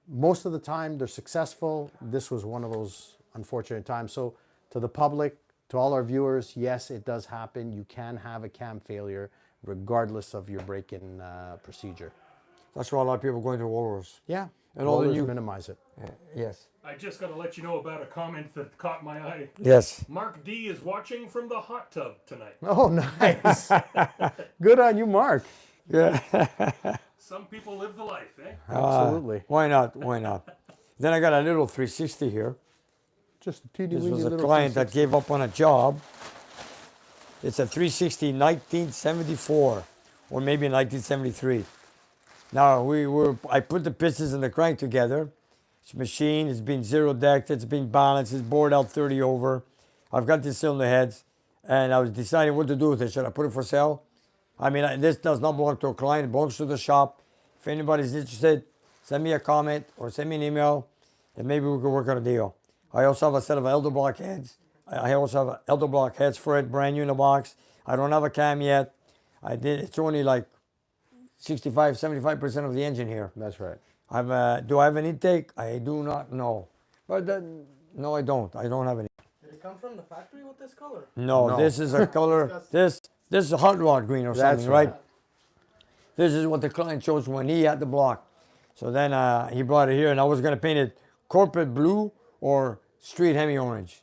Most of the time they're successful. This was one of those unfortunate times. So to the public, to all our viewers, yes, it does happen. You can have a cam failure regardless of your break-in procedure.
That's why a lot of people are going to Walrus.
Yeah,
And all the
rollers
new-
minimize it.
Yes.
I just got to let you know about a comment that caught my eye.
Yes.
Mark D is watching from the hot tub tonight.
Oh, nice. Good on you, Mark.
Yeah.
Some people live the life, eh?
Absolutely.
Why not? Why not? Then I got a little 360 here.
Just a teeny
This
weeny
was a
little
client that gave up on a job. It's a 360 1974 or maybe 1973. Now I put the pistons and the crank together. It's machined, it's been zero decked, it's been balanced, it's bored out 30 over. I've got the cylinder heads and I was deciding what to do with it. Should I put it for sale? I mean, this does not belong to a client, it belongs to the shop. If anybody's interested, send me a comment or send me an email and maybe we can work on a deal. I also have a set of elder block heads. I also have elder block heads for it, brand new in the box. I don't have a cam yet. It's only like 65, 75% of the engine here.
That's right.
Do I have an intake? I do not know. But no, I don't. I don't have any.
Did it come from the factory with this color?
No, this is a color. This is a hot rod green or
That's
something, right?
right.
This is what the client chose when he had the block. So then he brought it here, and I was going to paint it corporate blue or street hemi orange.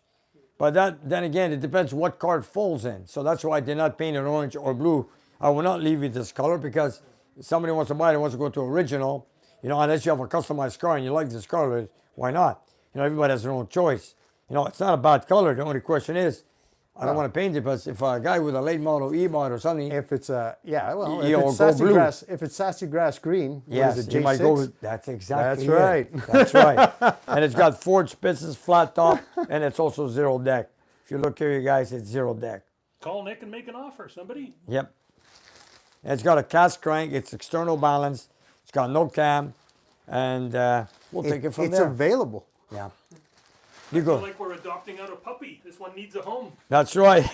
But then again, it depends what car it falls in. So that's why I did not paint it orange or blue. I will not leave it this color because if somebody wants to buy it and wants to go to original, unless you have a customized car and you like this color, why not? You know, everybody has their own choice. You know, it's not a bad color. The only question is, I don't want to paint it, but if a guy with a late model E-mod or something,
If it's a
You
if
know,
it's
go
sassy
blue.
grass, if it's sassy grass green,
yes,
what is it,
you might go
J6?
with, that's exactly
That's right.
it. That's right. And it's got forged spitzes, flat top, and it's also zero deck. If you look here, you guys, it's zero deck.
Call Nick and make an offer. Somebody.
Yep. And it's got a cast crank. It's external balance. It's got no cam, and we'll take it from
It's
there.
available.
Yeah. You
I feel
go.
like we're adopting out a puppy. This one needs a home.
That's right.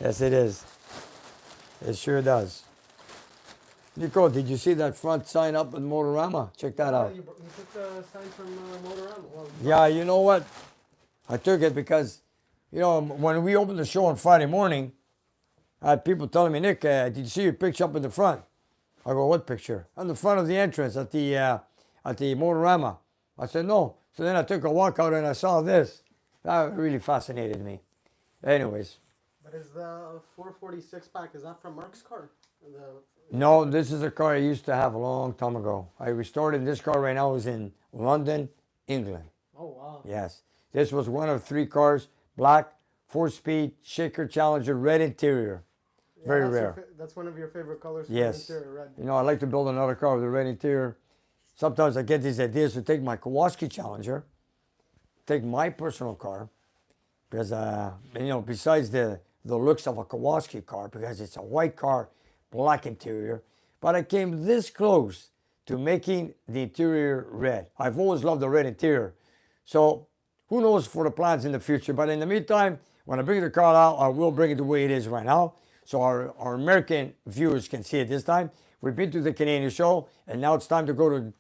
Yes, it is. It sure does. Nico, did you see that front sign up at Motorama? Check that out.
You took the sign from Motorama. Well,
Yeah, you know what? I took it because, you know, when we opened the show on Friday morning, I had people telling me, Nick, did you see your picture up in the front? I go, what picture? On the front of the entrance at the Motorama. I said, no. So then I took a walk out and I saw this. That really fascinated me. Anyways,
but is the 446 pack, is that from Mark's car?
no, this is a car I used to have a long time ago. I restored it. This car right now is in London, England.
Oh, wow.
Yes. This was one of 3 cars, black, 4-speed, shaker Challenger, red interior. Very rare.
That's one of your favorite colors.
Yes.
Interior, red.
You know, I like to build another car with a red interior. Sometimes I get these ideas to take my Kawasaki Challenger, take my personal car, because, you know, besides the looks of a Kawasaki car, because it's a white car, black interior, but I came this close to making the interior red. I've always loved the red interior. So who knows for the plans in the future, but in the meantime, when I bring the car out, I will bring it the way it is right now, so our American viewers can see it this time. We've been to the Canadian show, and now it's time to go to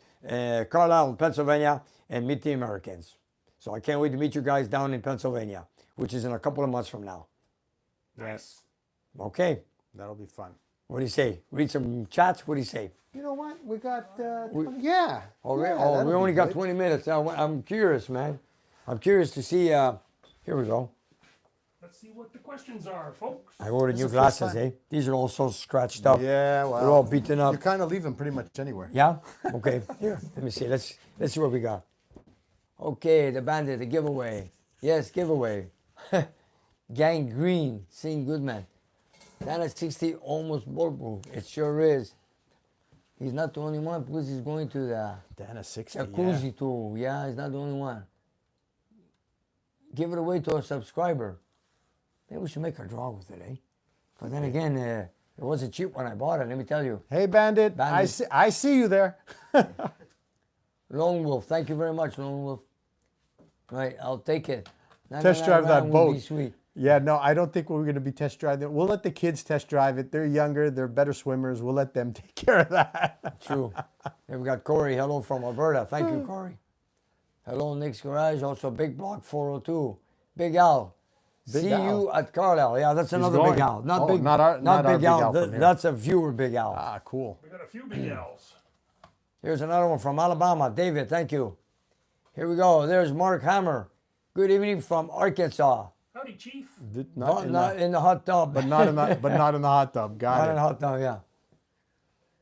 Carlisle, Pennsylvania, and meet the Americans. So I can't wait to meet you guys down in Pennsylvania, which is in a couple of months from now.
Nice.
Okay.
That'll be fun.
What do you say? Read some chats? What do you say?
You know what? We got,
Oh, we
that'll
only
be
got
good.
20 minutes. I'm curious, man. I'm curious to see. Here we go.
Let's see what the questions are, folks.
I ordered
This
new
is the first
glasses,
time.
eh? These are all so scratched up.
Yeah, well.
They're all beaten up.
You kind of leave them pretty much anywhere.
Yeah? Okay. Here, let me see. Let's see what we got. Okay, the bandit, the giveaway. Yes, giveaway. Gang Green, Seeing Goodman. Dana 60 almost bulletproof. It sure is. He's not the only one because he's going to the
Dana 60,
jacuzzi too. Yeah, he's not the only one. Give it away to a subscriber. Maybe we should make a draw with it, eh? But then again, it wasn't cheap when I bought it, let me tell you.
Hey, Bandit, I see you there.
Lone Wolf, thank you very much, Lone Wolf. Right, I'll take it.
Test drive that
would
boat.
be sweet.
Yeah, no, I don't think we're going to be test driving it. We'll let the kids test drive it. They're younger. They're better swimmers. We'll let them take care of that.
True. Here we got Corey. Hello from Alberta. Thank you, Corey. Hello, Nick's Garage. Also, Big Block 402. Big Al. See you at Carlisle. Yeah, that's another Big
going.
Al. Not
Oh,
big.
not our
Big
Big
Al.
Al from here.
That's a viewer Big Al.
Ah, cool.
We got a few big L's.
Here's another one from Alabama. David, thank you. Here we go. There's Mark Hammer. Good evening from Arkansas.
Howdy, Chief.
Not in the hot tub.
But not in the hot tub. Got
Not
it.
in the hot tub, yeah.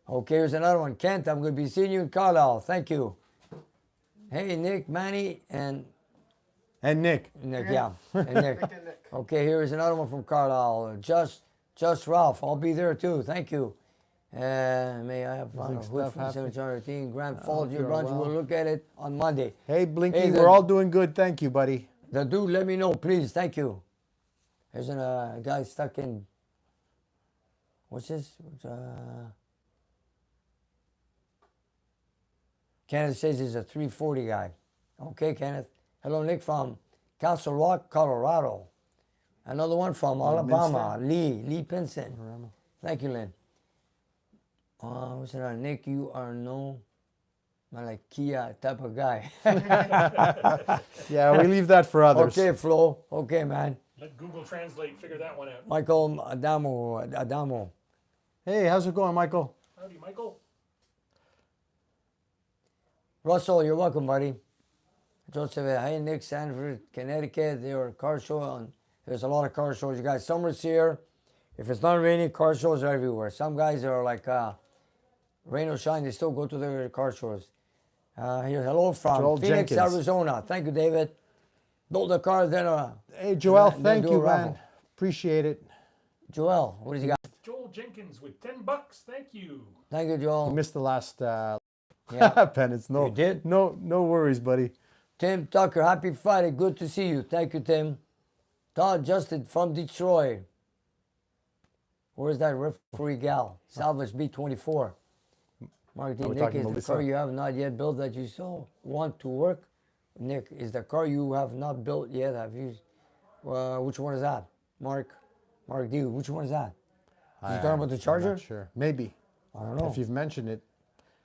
Okay, here's another one. Kent, I'm going to be seeing you in Carlisle. Thank you. Hey, Nick, Manny, and
Nick.
Nick, yeah. And Nick. Okay, here is another one from Carlisle. Just Ralph. I'll be there too. Thank you. May I have fun? With 713 Grand Falls, New Brunswick. We'll look at it on Monday.
Hey, Blinky,
Hey,
we're all doing good. Thank you, buddy.
The dude, let me know, please. Thank you. There's a guy stuck in. What's this? Kenneth says he's a 340 guy. Okay, Kenneth. Hello, Nick from Castle Rock, Colorado. Another one from Alabama, Lee Pinson. Thank you, Lynn. What's that? Nick, you are no like Kia type of guy.
Yeah, we leave that for others.
Okay, Flo. Okay, man.
Let Google Translate figure that one out.
Michael Adamo.
Hey, how's it going, Michael?
Howdy, Michael.
Russell, you're welcome, buddy. Joseph, hey, Nick, Sanford, Connecticut. There are car shows. There's a lot of car shows. You guys, summer's here. If it's not raining, car shows are everywhere. Some guys are like, rain or shine, they still go to their car shows. Here, hello from
Joel
Phoenix,
Jenkins.
Arizona. Thank you, David. Build a car, then
Hey, Joel,
then
thank
do a
you,
raffle.
man. Appreciate it.
Joel, what does he got?
Joel Jenkins with $10. Thank you.
Thank you, Joel.
You missed the last
Yeah.
penance. No,
You did?
No worries, buddy.
Tim Tucker, happy Friday. Good to see you. Thank you, Tim. Todd Justin from Detroit. Where's that referee gal? Salvage B24. Mark D.
Are we
Nick,
talking
is the
Melissa?
car you have not yet built that you still want to work? Nick, is the car you have not built yet? Have you? Which one is that? Mark D. Which one is that? Is he talking about the Charger?
I'm not sure. Maybe.
I don't know.
If you've mentioned it,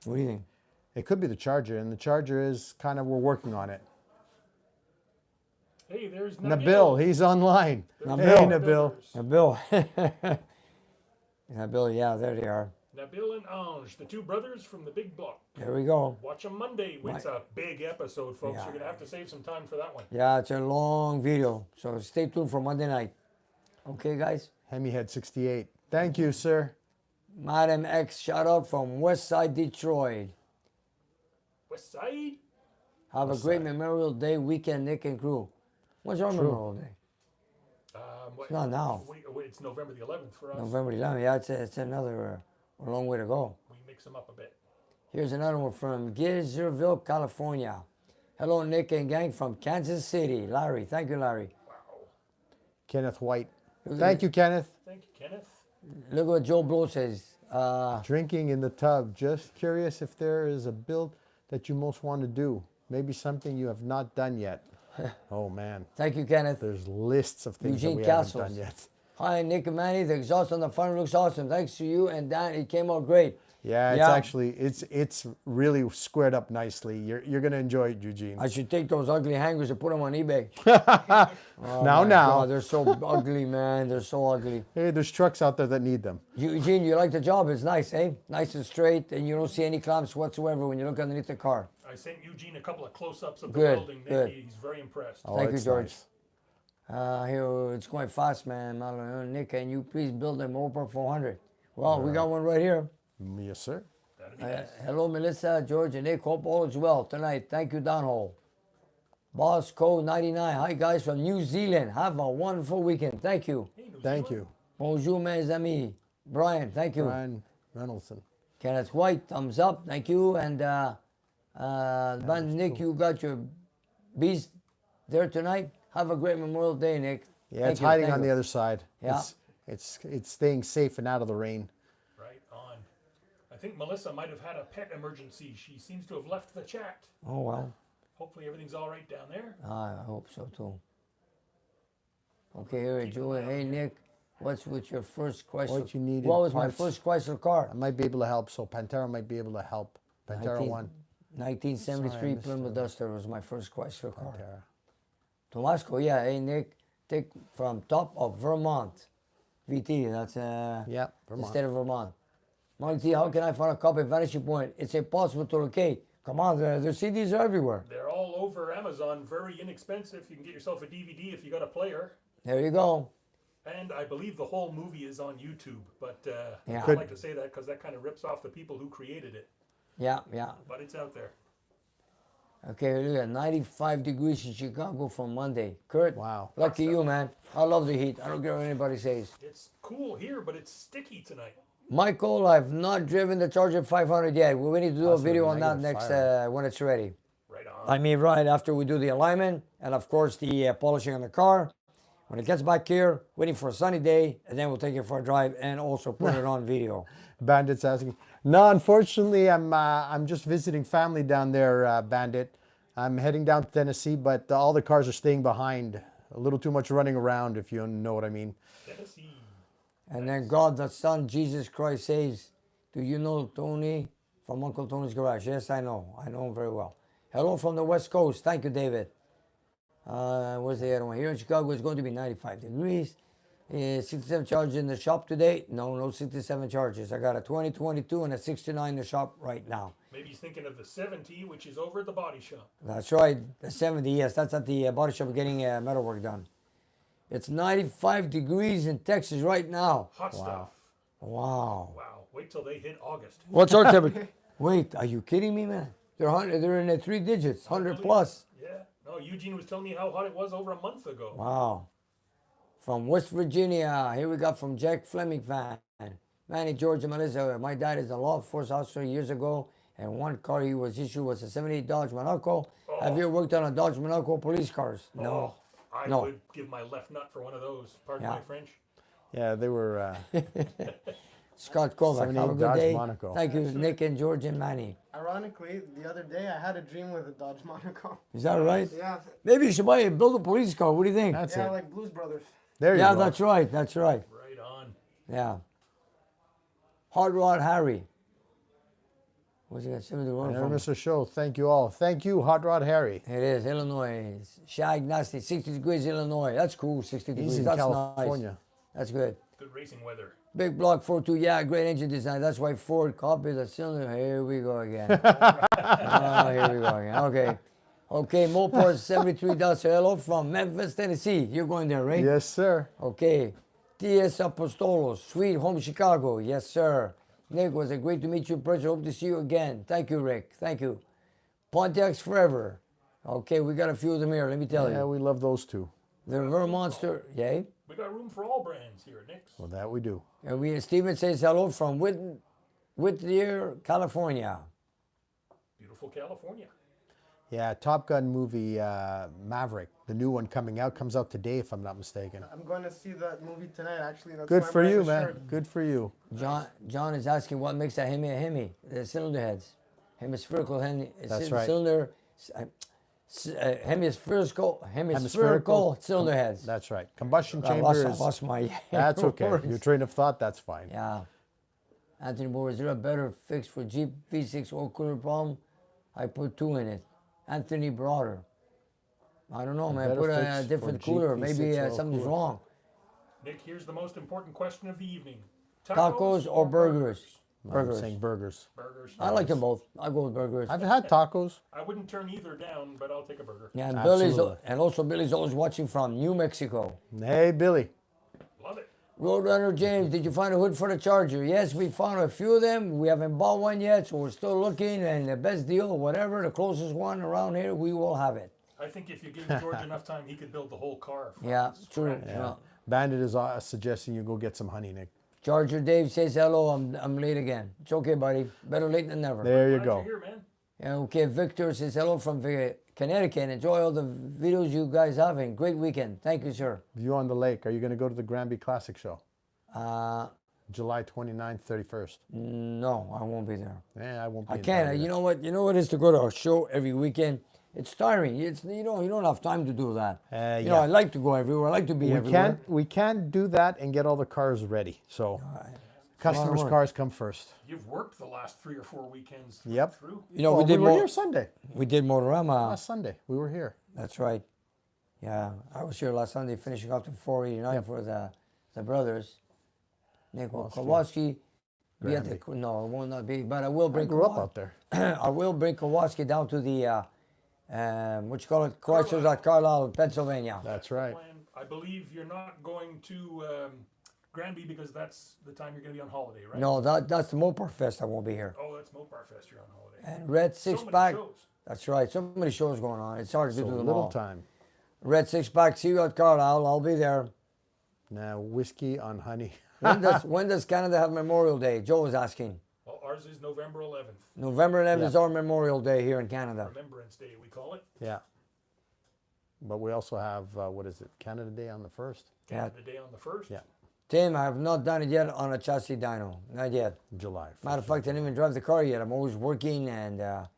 What do you think?
it could be the Charger, and the Charger is kind of, we're working on it.
Hey, there's
Nabil, he's online.
Nabil.
Hey, Nabil.
Bill. Bill, yeah, there they are.
Nabil and Ange, the two brothers from the big block.
There we go.
Watch them Monday. It's a big episode, folks.
Yeah.
You're going to have to save some time for that one.
Yeah, it's a long video, so stay tuned for Monday night. Okay, guys?
Hemihead 68. Thank you, sir.
Madam X, shout out from Westside Detroit.
West Side?
Have a great Memorial Day weekend, Nick and crew. When's our Memorial Day?
It's
not now.
It's November the 11th for us.
November 11th. Yeah, it's another a long way to go.
We mix them up a bit.
Here's another one from Gainesville, California. Hello, Nick and gang from Kansas City. Larry, thank you, Larry.
Wow.
Kenneth White. Thank you, Kenneth.
Thank you, Kenneth.
Look what Joe Blow says.
Drinking in the tub. Just curious if there is a build that you most want to do. Maybe something you have not done yet. Oh, man.
Thank you, Kenneth.
There's lists of things
Eugene
that we
Castles.
haven't done yet.
Hi, Nick and Manny. The exhaust on the front looks awesome. Thanks to you and Dan. It came out great.
Yeah, it's actually, it's really squared up nicely. You're going to enjoy it, Eugene.
I should take those ugly hangers and put them on eBay.
now.
God, they're so ugly, man. They're so ugly.
Hey, there's trucks out there that need them.
Eugene, you like the job? It's nice, eh? Nice and straight, and you don't see any clamps whatsoever when you look underneath the car.
I sent Eugene a couple of close-ups of the
Good,
building.
good.
Nick, he's very impressed.
Oh,
Thank you,
it's
George.
nice.
Here, it's going fast, man. Nick, can you please build an Open 400? Well, we got one right here.
Yes, sir.
That'd be nice.
Hello, Melissa, George, and Nick. Hope all is well tonight. Thank you, Downhole. Boss Code 99. Hi, guys from New Zealand. Have a wonderful weekend. Thank you.
Hey, New
Thank
Zealand.
you.
Bonjour, mes amis. Brian, thank you.
Brian Reynoldson.
Kenneth White, thumbs up. Thank you. And Nick, you got your beast there tonight. Have a great Memorial Day, Nick.
Yeah,
Thank
it's
you,
hiding
thank
on
you.
the other side.
Yeah.
It's staying safe and out of the rain.
Right on. I think Melissa might have had a pet emergency. She seems to have left the chat.
Oh, well.
Hopefully everything's all right down there.
I hope so, too. Okay, here, Joey. Hey, Nick. What's with your first Chrysler?
What you needed,
What was my
parts.
first Chrysler car?
I might be able to help, so Pantera might be able to help. Pantera 1.
1973
Sorry, I missed
Plymouth
the-
Duster was my first Chrysler car.
Pantera.
Tomasco, yeah. Hey, Nick. Take from top of Vermont. VT, that's
Yeah,
the
Vermont.
state of Vermont. Mark T, how can I find a copy of Vanishing Point? It's impossible to locate. Come on, the CDs are everywhere.
They're all over Amazon, very inexpensive. You can get yourself a DVD if you got a player.
There you go.
And I believe the whole movie is on YouTube. But
Yeah.
I don't like to say that because that kind of rips off the people who created it.
Yeah, yeah.
But it's out there.
Okay, look at 95 degrees in Chicago from Monday. Kurt,
Wow.
lucky you, man. I love the heat. I don't care what anybody says.
It's cool here, but it's sticky tonight.
Michael, I've not driven the Charger 500 yet. We need to do a
Positive
video on that
negative
next
fire.
when it's ready.
Right on.
I mean, right after we do the alignment and, of course, the polishing on the car. When it gets back here, waiting for a sunny day, and then we'll take it for a drive and also put it on video.
Bandit's asking. No, unfortunately, I'm just visiting family down there, Bandit. I'm heading down to Tennessee, but all the cars are staying behind. A little too much running around, if you know what I mean.
Tennessee.
And then God the Son, Jesus Christ says, do you know Tony from Uncle Tony's Garage? Yes, I know. I know him very well. Hello from the West Coast. Thank you, David. Where's the other one? Here in Chicago, it's going to be 95 degrees. 67 charges in the shop today. No 67 charges. I got a 2022 and a 69 in the shop right now.
Maybe he's thinking of the 70, which is over at the body shop.
That's right. The 70, yes. That's at the body shop getting metal work done. It's 95 degrees in Texas right now.
Hot stuff.
Wow.
Wow. Wait till they hit August.
What's our temperature? Wait, are you kidding me, man? They're in the 3 digits, 100 plus.
Yeah. No, Eugene was telling me how hot it was over a month ago.
Wow. From West Virginia, here we got from Jack Fleming fan. Manny, George, and Melissa. My dad is a law enforcement officer years ago, and one car he was issued was a 78 Dodge Monaco.
Oh.
Have you ever worked on a Dodge Monaco police cars? No.
I
No.
would give my left nut for one of those. Pardon
Yeah.
my French.
Yeah, they were.
Scott Kovac, have a
78
good
Dodge
day.
Monaco.
Thank you, Nick and George and Manny.
Ironically, the other day I had a dream with a Dodge Monaco.
Is that right?
Yeah,
Maybe you should build a police car. What do you think?
That's
yeah,
it.
like Blues Brothers.
There you
Yeah,
go.
that's right. That's right.
Right on.
Yeah. Hard Rod Harry. What's he got? Send me the road
Never
from?
miss a show. Thank you all. Thank you, Hot Rod Harry.
It is Illinois. Shag Nasty, 60 degrees Illinois. That's cool. 60 degrees.
He's in
That's
California.
nice. That's good.
Good racing weather.
Big Block 42. Yeah, great engine design. That's why Ford copied the cylinder. Here we go again. Here we go again. Okay. Okay, Mopar 73 Hello from Memphis, Tennessee. You're going there, right?
Yes, sir.
Okay. T.S. Apostolos, Sweet Home Chicago. Yes, sir. Nick, was it great to meet you in person. Hope to see you again. Thank you, Rick. Thank you. Pontiacs Forever. Okay, we got a few of them here. Let me tell
Yeah,
you.
we love those two.
The Vermonster. Yay.
We got room for all brands here at Nick's.
Well, that we do.
And Steven says hello from Whittier, California.
Beautiful California.
Yeah, Top Gun movie Maverick, the new one comes out today, if I'm not mistaken.
I'm going to see that movie tonight. Actually, that's
Good
why I'm
for
wearing
you,
the
man.
shirt.
Good for you.
John is asking what makes a Hemi. The cylinder heads. Hemispherical
That's right.
cylinder. Hemispherical cylinder heads.
That's right. Combustion
I
chamber is.
lost my
That's okay.
words.
Your train of thought, that's fine.
Yeah. Anthony Moore, is there a better fix for Jeep V6 oil cooler problem? I put 2 in it. Anthony Broader. I don't know, man.
better
Put a
fix
different
for Jeep
cooler.
V6
Maybe
oil
something's
cooler.
wrong.
Nick, here's the most important question of the evening.
Tacos or burgers?
I'm
Burgers.
saying burgers.
Burgers.
I like them both. I'll go with burgers.
I've had tacos.
I wouldn't turn either down, but I'll take a burger.
Yeah, and
Absolutely.
Billy's always watching from New Mexico.
Hey, Billy.
Love it.
Roadrunner James, did you find a hood for the Charger? Yes, we found a few of them. We haven't bought one yet, so we're still looking. And the best deal, whatever, the closest one around here, we will have it.
I think if you give George enough time, he could build the whole car. from
Yeah, true.
scratch.
Yeah.
Bandit is suggesting you go get some honey, Nick.
Charger Dave says hello. I'm late again. It's okay, buddy. Better late than never.
There you
Glad
go.
you're here, man.
Yeah, okay, Victor says hello from Connecticut. Enjoy all the videos you guys having. Great weekend. Thank you, sir.
View on the lake. Are you going to go to the Granby Classic show?
Uh,
July 29th, 31st.
no, I won't be there.
Yeah, I won't be
I
in
can't.
town
You
either.
know what? You know what it is to go to a show every weekend. It's tiring. It's you don't have time to do that. You know,
yeah.
I like to go everywhere. I like to be
We
everywhere.
can't do that and get all the cars ready. So customers'
work.
cars come first.
You've worked the last 3 or 4 weekends
Yep.
through.
You know,
Well,
we did
were here Sunday.
We did Motorama.
Last Sunday, we were here.
That's right. Yeah, I was here last Sunday finishing off the 489 for the brothers. Nick Kowalski. Be at the, no, it will not be. But I will
I
bring.
grew up out there.
I will bring Kowalski down to the what you call it, Chrysler's at Carlisle, Pennsylvania.
That's right.
Plan. I believe you're not going to Granby because that's the time you're going to be on holiday, right?
No, that's the Mopar Fest. I won't be here.
Oh, that's Mopar Fest. You're on holiday.
And Red
So
Six
many
Pack.
shows.
That's right. So many shows going on. It's hard to
So
do them
little
all.
time.
Red Six Pack. See you at Carlisle. I'll be there.
Now whiskey on honey.
When does Canada have Memorial Day? Joe was asking.
Well, ours is November 11th.
November 11th is our Memorial Day here in Canada.
Remembrance Day, we call it.
Yeah. But we also have what is it? Canada Day on the 1st.
Yeah.
The day on the 1st.
Yeah.
Tim, I have not done it yet on a chassis dyno. Not yet.
July.
Matter of fact, I didn't even drive the car yet. I'm always working, and the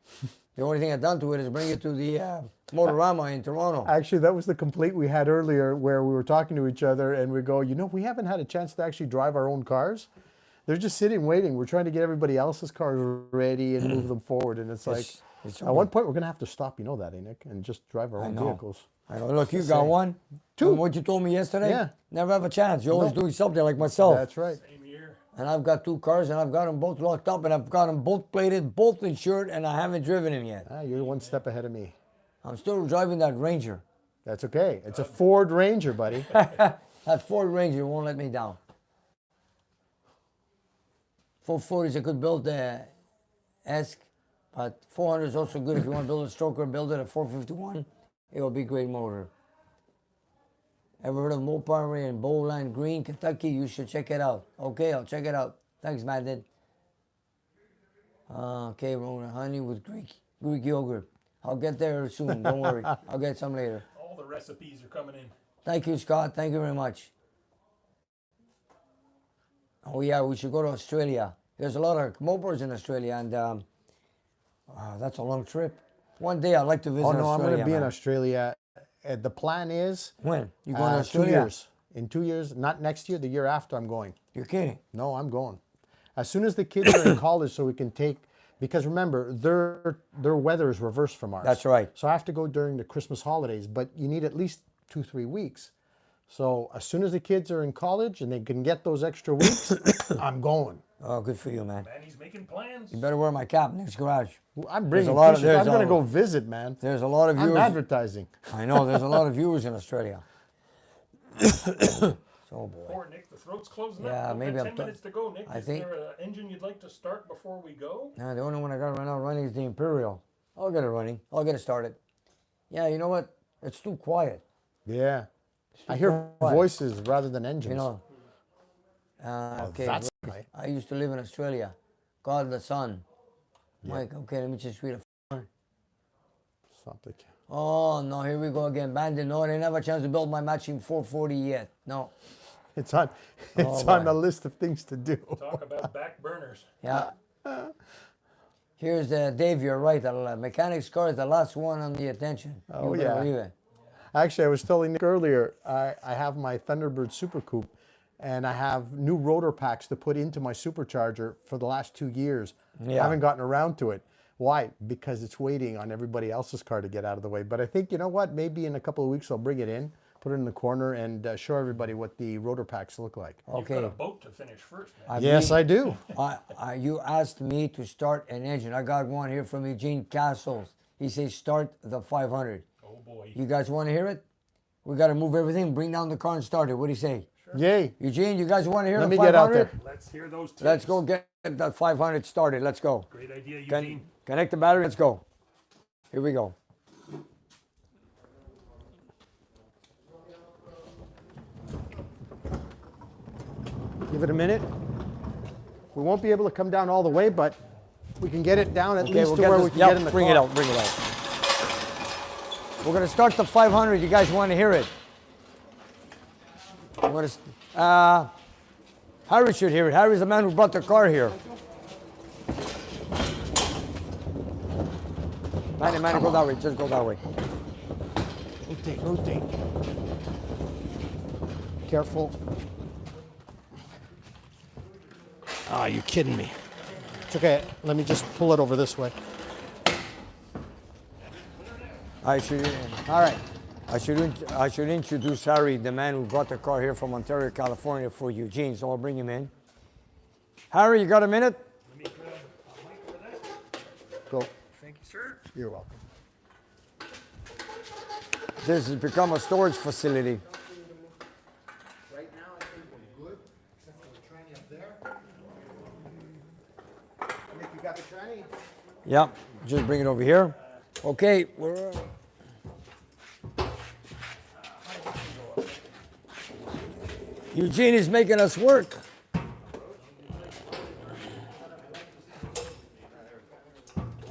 only thing I've done to it is bring it to the Motorama in Toronto.
Actually, that was the complaint we had earlier where we were talking to each other and we go, you know, we haven't had a chance to actually drive our own cars. They're just sitting waiting. We're trying to get everybody else's cars ready and move them forward. And it's like,
it's
at one point, we're going to have to stop, you know that, eh, Nick, and just drive our own
know.
vehicles.
I go, look, you got one?
Two.
And what you told me yesterday?
Yeah.
Never have a chance. You're always
No.
doing something like myself.
That's right.
Same year.
And I've got 2 cars, and I've got them both locked up, and I've got them both plated, both insured, and I haven't driven them yet.
You're one step ahead of me.
I'm still driving that Ranger.
That's okay. It's a Ford Ranger, buddy.
That Ford Ranger won't let me down. 440s, I could build the Esk But 400 is also good if you want to build a stroker, build it at 451. It will be a great motor. Ever heard of Mopar in Bowline Green, Kentucky? You should check it out. Okay, I'll check it out. Thanks, Madden. Okay, Rona, honey with Greek yogurt. I'll get there soon. Don't worry. I'll get some later.
All the recipes are coming in.
Thank you, Scott. Thank you very much. Oh, yeah, we should go to Australia. There's a lot of mopars in Australia, and that's a long trip. One day I'd like to visit Australia.
Oh, no, I'm going to be in
man.
Australia. The plan is...
When? You going to
2
Australia?
years. In 2 years. Not next year, the year after I'm going.
You're kidding?
No, I'm going. As soon as the kids are in college so we can take... Because remember, their weather is reversed from ours.
That's right.
So I have to go during the Christmas holidays, but you need at least 2-3 weeks. So as soon as the kids are in college and they can get those extra weeks, I'm going.
Oh, good for you, man.
Man, he's making plans.
You better wear my cap next garage.
I'm bringing
a lot of-
t-shirts. I'm
there's
going to
a-
go visit, man.
There's a lot of
I'm
viewers.
advertising.
I know, there's a lot of viewers in Australia. So, boy.
Poor Nick, the throat's closing
Yeah,
up. We've
maybe
got
I'm
10 minutes to go, Nick.
I
Is
think-
there an engine you'd like to start before we go?
The only one I got right now running is the Imperial. I'll get it running. I'll get it started. Yeah, you know what? It's too quiet.
Yeah. I hear
quiet.
voices rather than engines.
You know. Okay.
that's
look,
high.
I used to live in Australia. God the sun. Mike, okay, let me just read a.
Something.
Oh no, here we go again. Bandit. No, I didn't have a chance to build my matching 440 yet. No.
It's on
Oh,
on
boy.
the list of things to do.
Talk about back burners.
Yeah. Here's Dave. You're right. The mechanic's car is the last one on the attention.
Oh,
You better
yeah.
believe it.
Actually, I was telling Nick earlier, I have my Thunderbird Super Coupe, and I have new rotor packs to put into my supercharger for the last 2 years.
Yeah.
I haven't gotten around to it. Why? Because it's waiting on everybody else's car to get out of the way. But I think, you know what? Maybe in a couple of weeks I'll bring it in, put it in the corner, and show everybody what the rotor packs look like.
You've got a
Okay.
boat to finish first, man.
Yes, I do.
You asked me to start an engine. I got one here from Eugene Castles. He says start the 500.
Oh boy.
You guys want to hear it? We got to move everything, bring down the car and start it. What do you say?
Yay.
Eugene, you guys want to hear
Let
the
me
500?
get out there.
Let's hear those tips.
Let's go get that 500 started. Let's go.
Great idea, Eugene.
Connect the battery. Let's go. Here we go.
Give it a minute. We won't be able to come down all the way, but we can get it down at least
we'll
to
get
where
this,
we can
yep,
get in the
bring
car.
it out, bring it out. We're going to start the 500. You guys want to hear it? I'm going to, Harry should hear it. Harry's the man who brought the car here. Manny, go that way. Just go that way.
Rotate. Careful. Ah, you're kidding me. It's okay. Let me just pull it over this way.
I should,
All right.
I should introduce Harry, the man who brought the car here from Ontario, California for Eugene. So I'll bring him in. Harry, you got a minute?
Let me grab a mic for that.
Go.
Thank you, sir.
You're welcome.
This has become a storage facility.
Right now, I think we're good, except for the tranny up there. Nick, you got the tranny?
Yep, just bring it over here. Okay, we're. Eugene is making us work.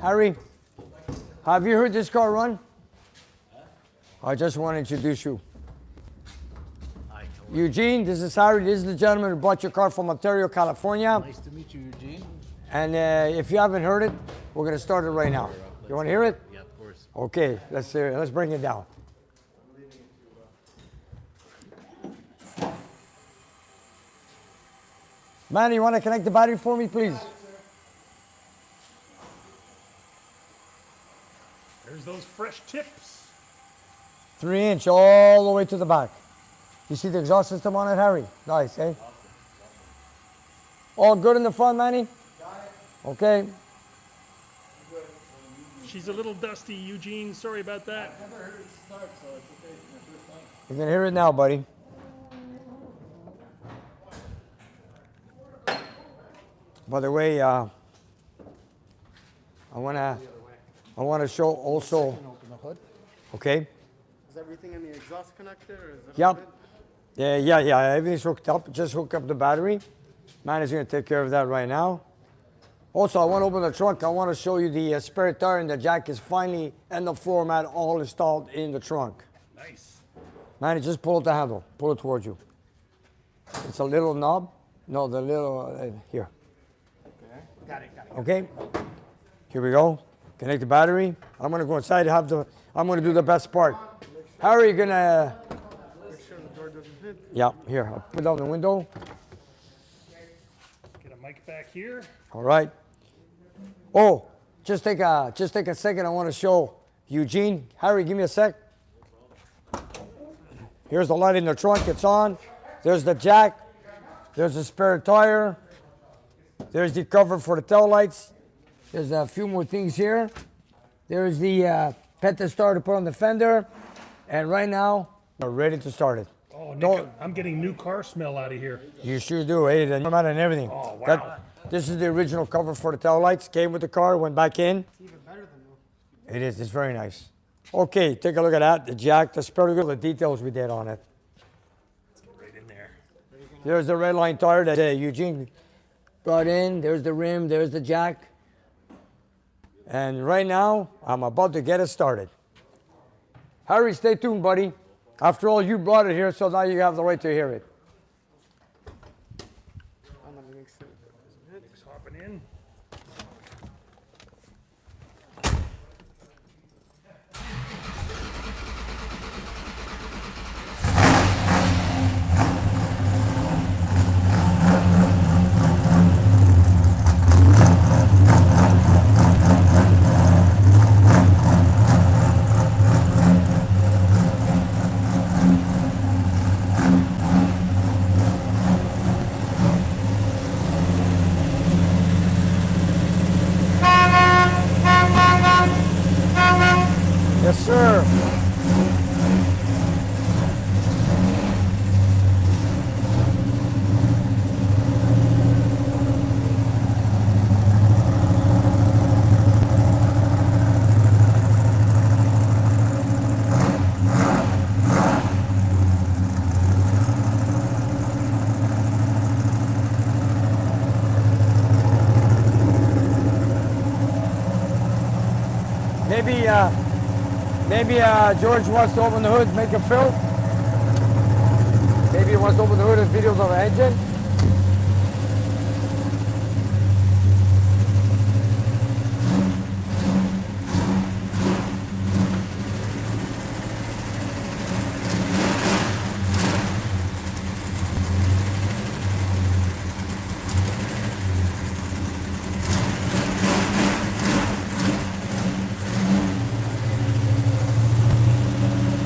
Harry, have you heard this car run? I just want to introduce you. Eugene, this is Harry. This is the gentleman who bought your car from Ontario, California.
Nice to meet you, Eugene.
And if you haven't heard it, we're going to start it right now. You want to hear it?
Yeah, of course.
Okay, let's hear it. Let's bring it down. Manny, you want to connect the battery for me, please?
There's those fresh tips.
3-inch all the way to the back. You see the exhaust system on it, Harry? Nice, eh? All good in the front, Manny? Okay.
She's a little dusty, Eugene. Sorry about that.
You can hear it now, buddy. By the way, I wanna show also.
Open the hood.
Okay.
Is everything in the exhaust connector? Or is it
Yep. Yeah. Everything's hooked up. Just hook up the battery. Man is gonna take care of that right now. Also, I want to open the trunk. I want to show you the spare tire and the jack is finally and the floor mat all installed in the trunk.
Nice.
Man, just pull out the handle. Pull it towards you. It's a little knob. No, the little here.
Okay. Got it.
Okay. Here we go. Connect the battery. I'm gonna go inside. I'm gonna do the best part. How are you gonna?
Make sure the door doesn't hit.
Yeah. Here. I'll put down the window.
Get a mic back here.
All right. Oh, just take a second. I want to show Eugene. Harry, give me a sec. Here's the light in the trunk. It's on. There's the jack. There's the spare tire. There's the cover for the tail lights. There's a few more things here. There's the petal star to put on the fender. And right now, we're ready to start it.
Oh, Nick, I'm getting new car smell out of here.
You sure do, eh? The number and everything.
Oh, wow.
This is the original cover for the tail lights. Came with the car, went back in.
It's even better than new.
It is. It's very nice. Okay, take a look at that. The jack, the spare wheel, the details we did on it.
Let's get right in there.
There's the red line tire that Eugene brought in. There's the rim. There's the jack. And right now, I'm about to get it started. Harry, stay tuned, buddy. After all, you brought it here, so now you have the right to hear it.
I'm gonna make sure the door doesn't hit.
Nick's hopping in.
Yes, sir. Maybe George wants to open the hood, make a film. Maybe he wants to open the hood and videos of the engine.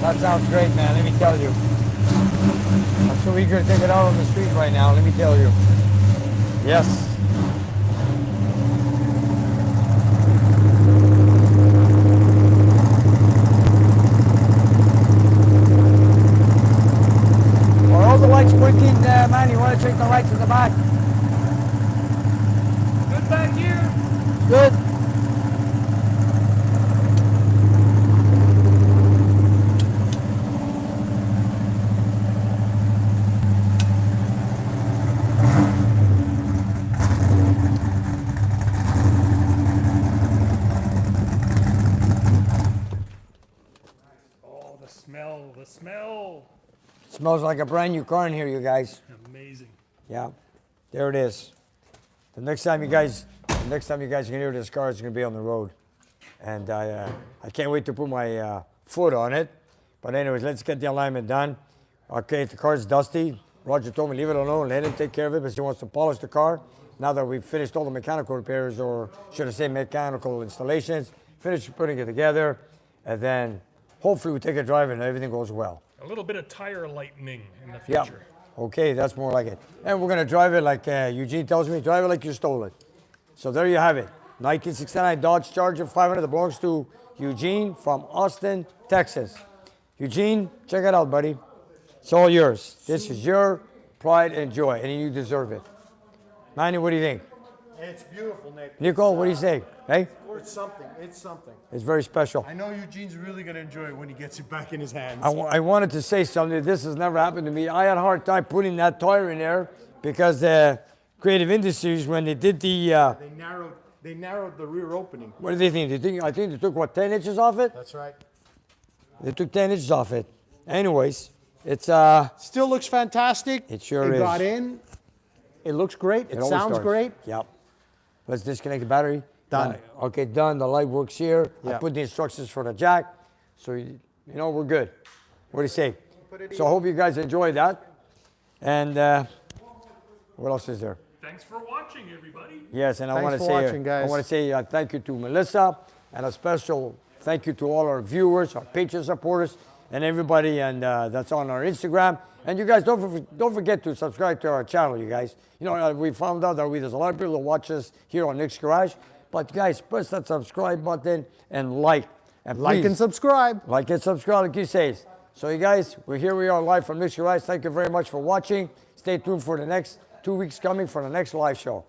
That sounds great, man, let me tell you. I'm so eager to take it out on the street right now, let me tell you. Yes. Are all the lights blinking, man? You want to check the lights in the back?
Good back here.
Good.
Oh, the smell.
Smells like a brand new car in here, you guys.
Amazing.
Yeah, there it is. The next time you guys can hear this car, it's gonna be on the road, and I can't wait to put my foot on it. But anyways, let's get the alignment done. Okay, the car's dusty. Roger told me leave it alone, let him take care of it, because he wants to polish the car. Now that we've finished all the mechanical repairs, or should I say mechanical installations, finish putting it together, and then hopefully we take a drive and everything goes well.
A little bit of tire lightening in the
Yeah.
future.
Okay, that's more like it. And we're gonna drive it like Eugene tells me, drive it like you stole it. So there you have it. 1969 Dodge Charger 500 that belongs to Eugene from Austin, Texas. Eugene, check it out, buddy. It's all yours. This is your pride and joy, and you deserve it. Manny, what do you think?
It's beautiful, Nick.
Nico, what do you say? Hey?
It's something. It's something.
It's very special.
I know Eugene's really going to enjoy it when he gets it back in his hands.
I wanted to say something. This has never happened to me. I had a hard time putting that tire in there because Creative Industries, when they did the...
They narrowed the rear opening.
what do they think? I think they took, what, 10 inches off it?
That's right.
They took 10 inches off it. Anyways, it's...
Still looks fantastic.
It sure
is. It
is.
got in. It looks great. It
always
sounds
starts.
great.
Yep. Let's disconnect the battery.
Done.
Okay, done. The light works here. I
Yeah.
put the instructions for the jack. So, you know, we're good. What do you say? So I hope you guys enjoyed that. And what else is there?
Thanks for watching, everybody.
Yes, and I
Thanks
want to
for
say,
watching, guys.
I want to say thank you to Melissa and a special thank you to all our viewers, our Patreon supporters, and everybody, and that's on our Instagram. And you guys don't forget to subscribe to our channel, you guys. You know, we found out that there's a lot of people that watch us here on Nick's Garage, but guys, press that subscribe button and like. And
Like
please,
and subscribe.
like and subscribe, like he says. So you guys, we are live from Nick's Garage. Thank you very much for watching. Stay tuned for the next 2 weeks coming for the next live show.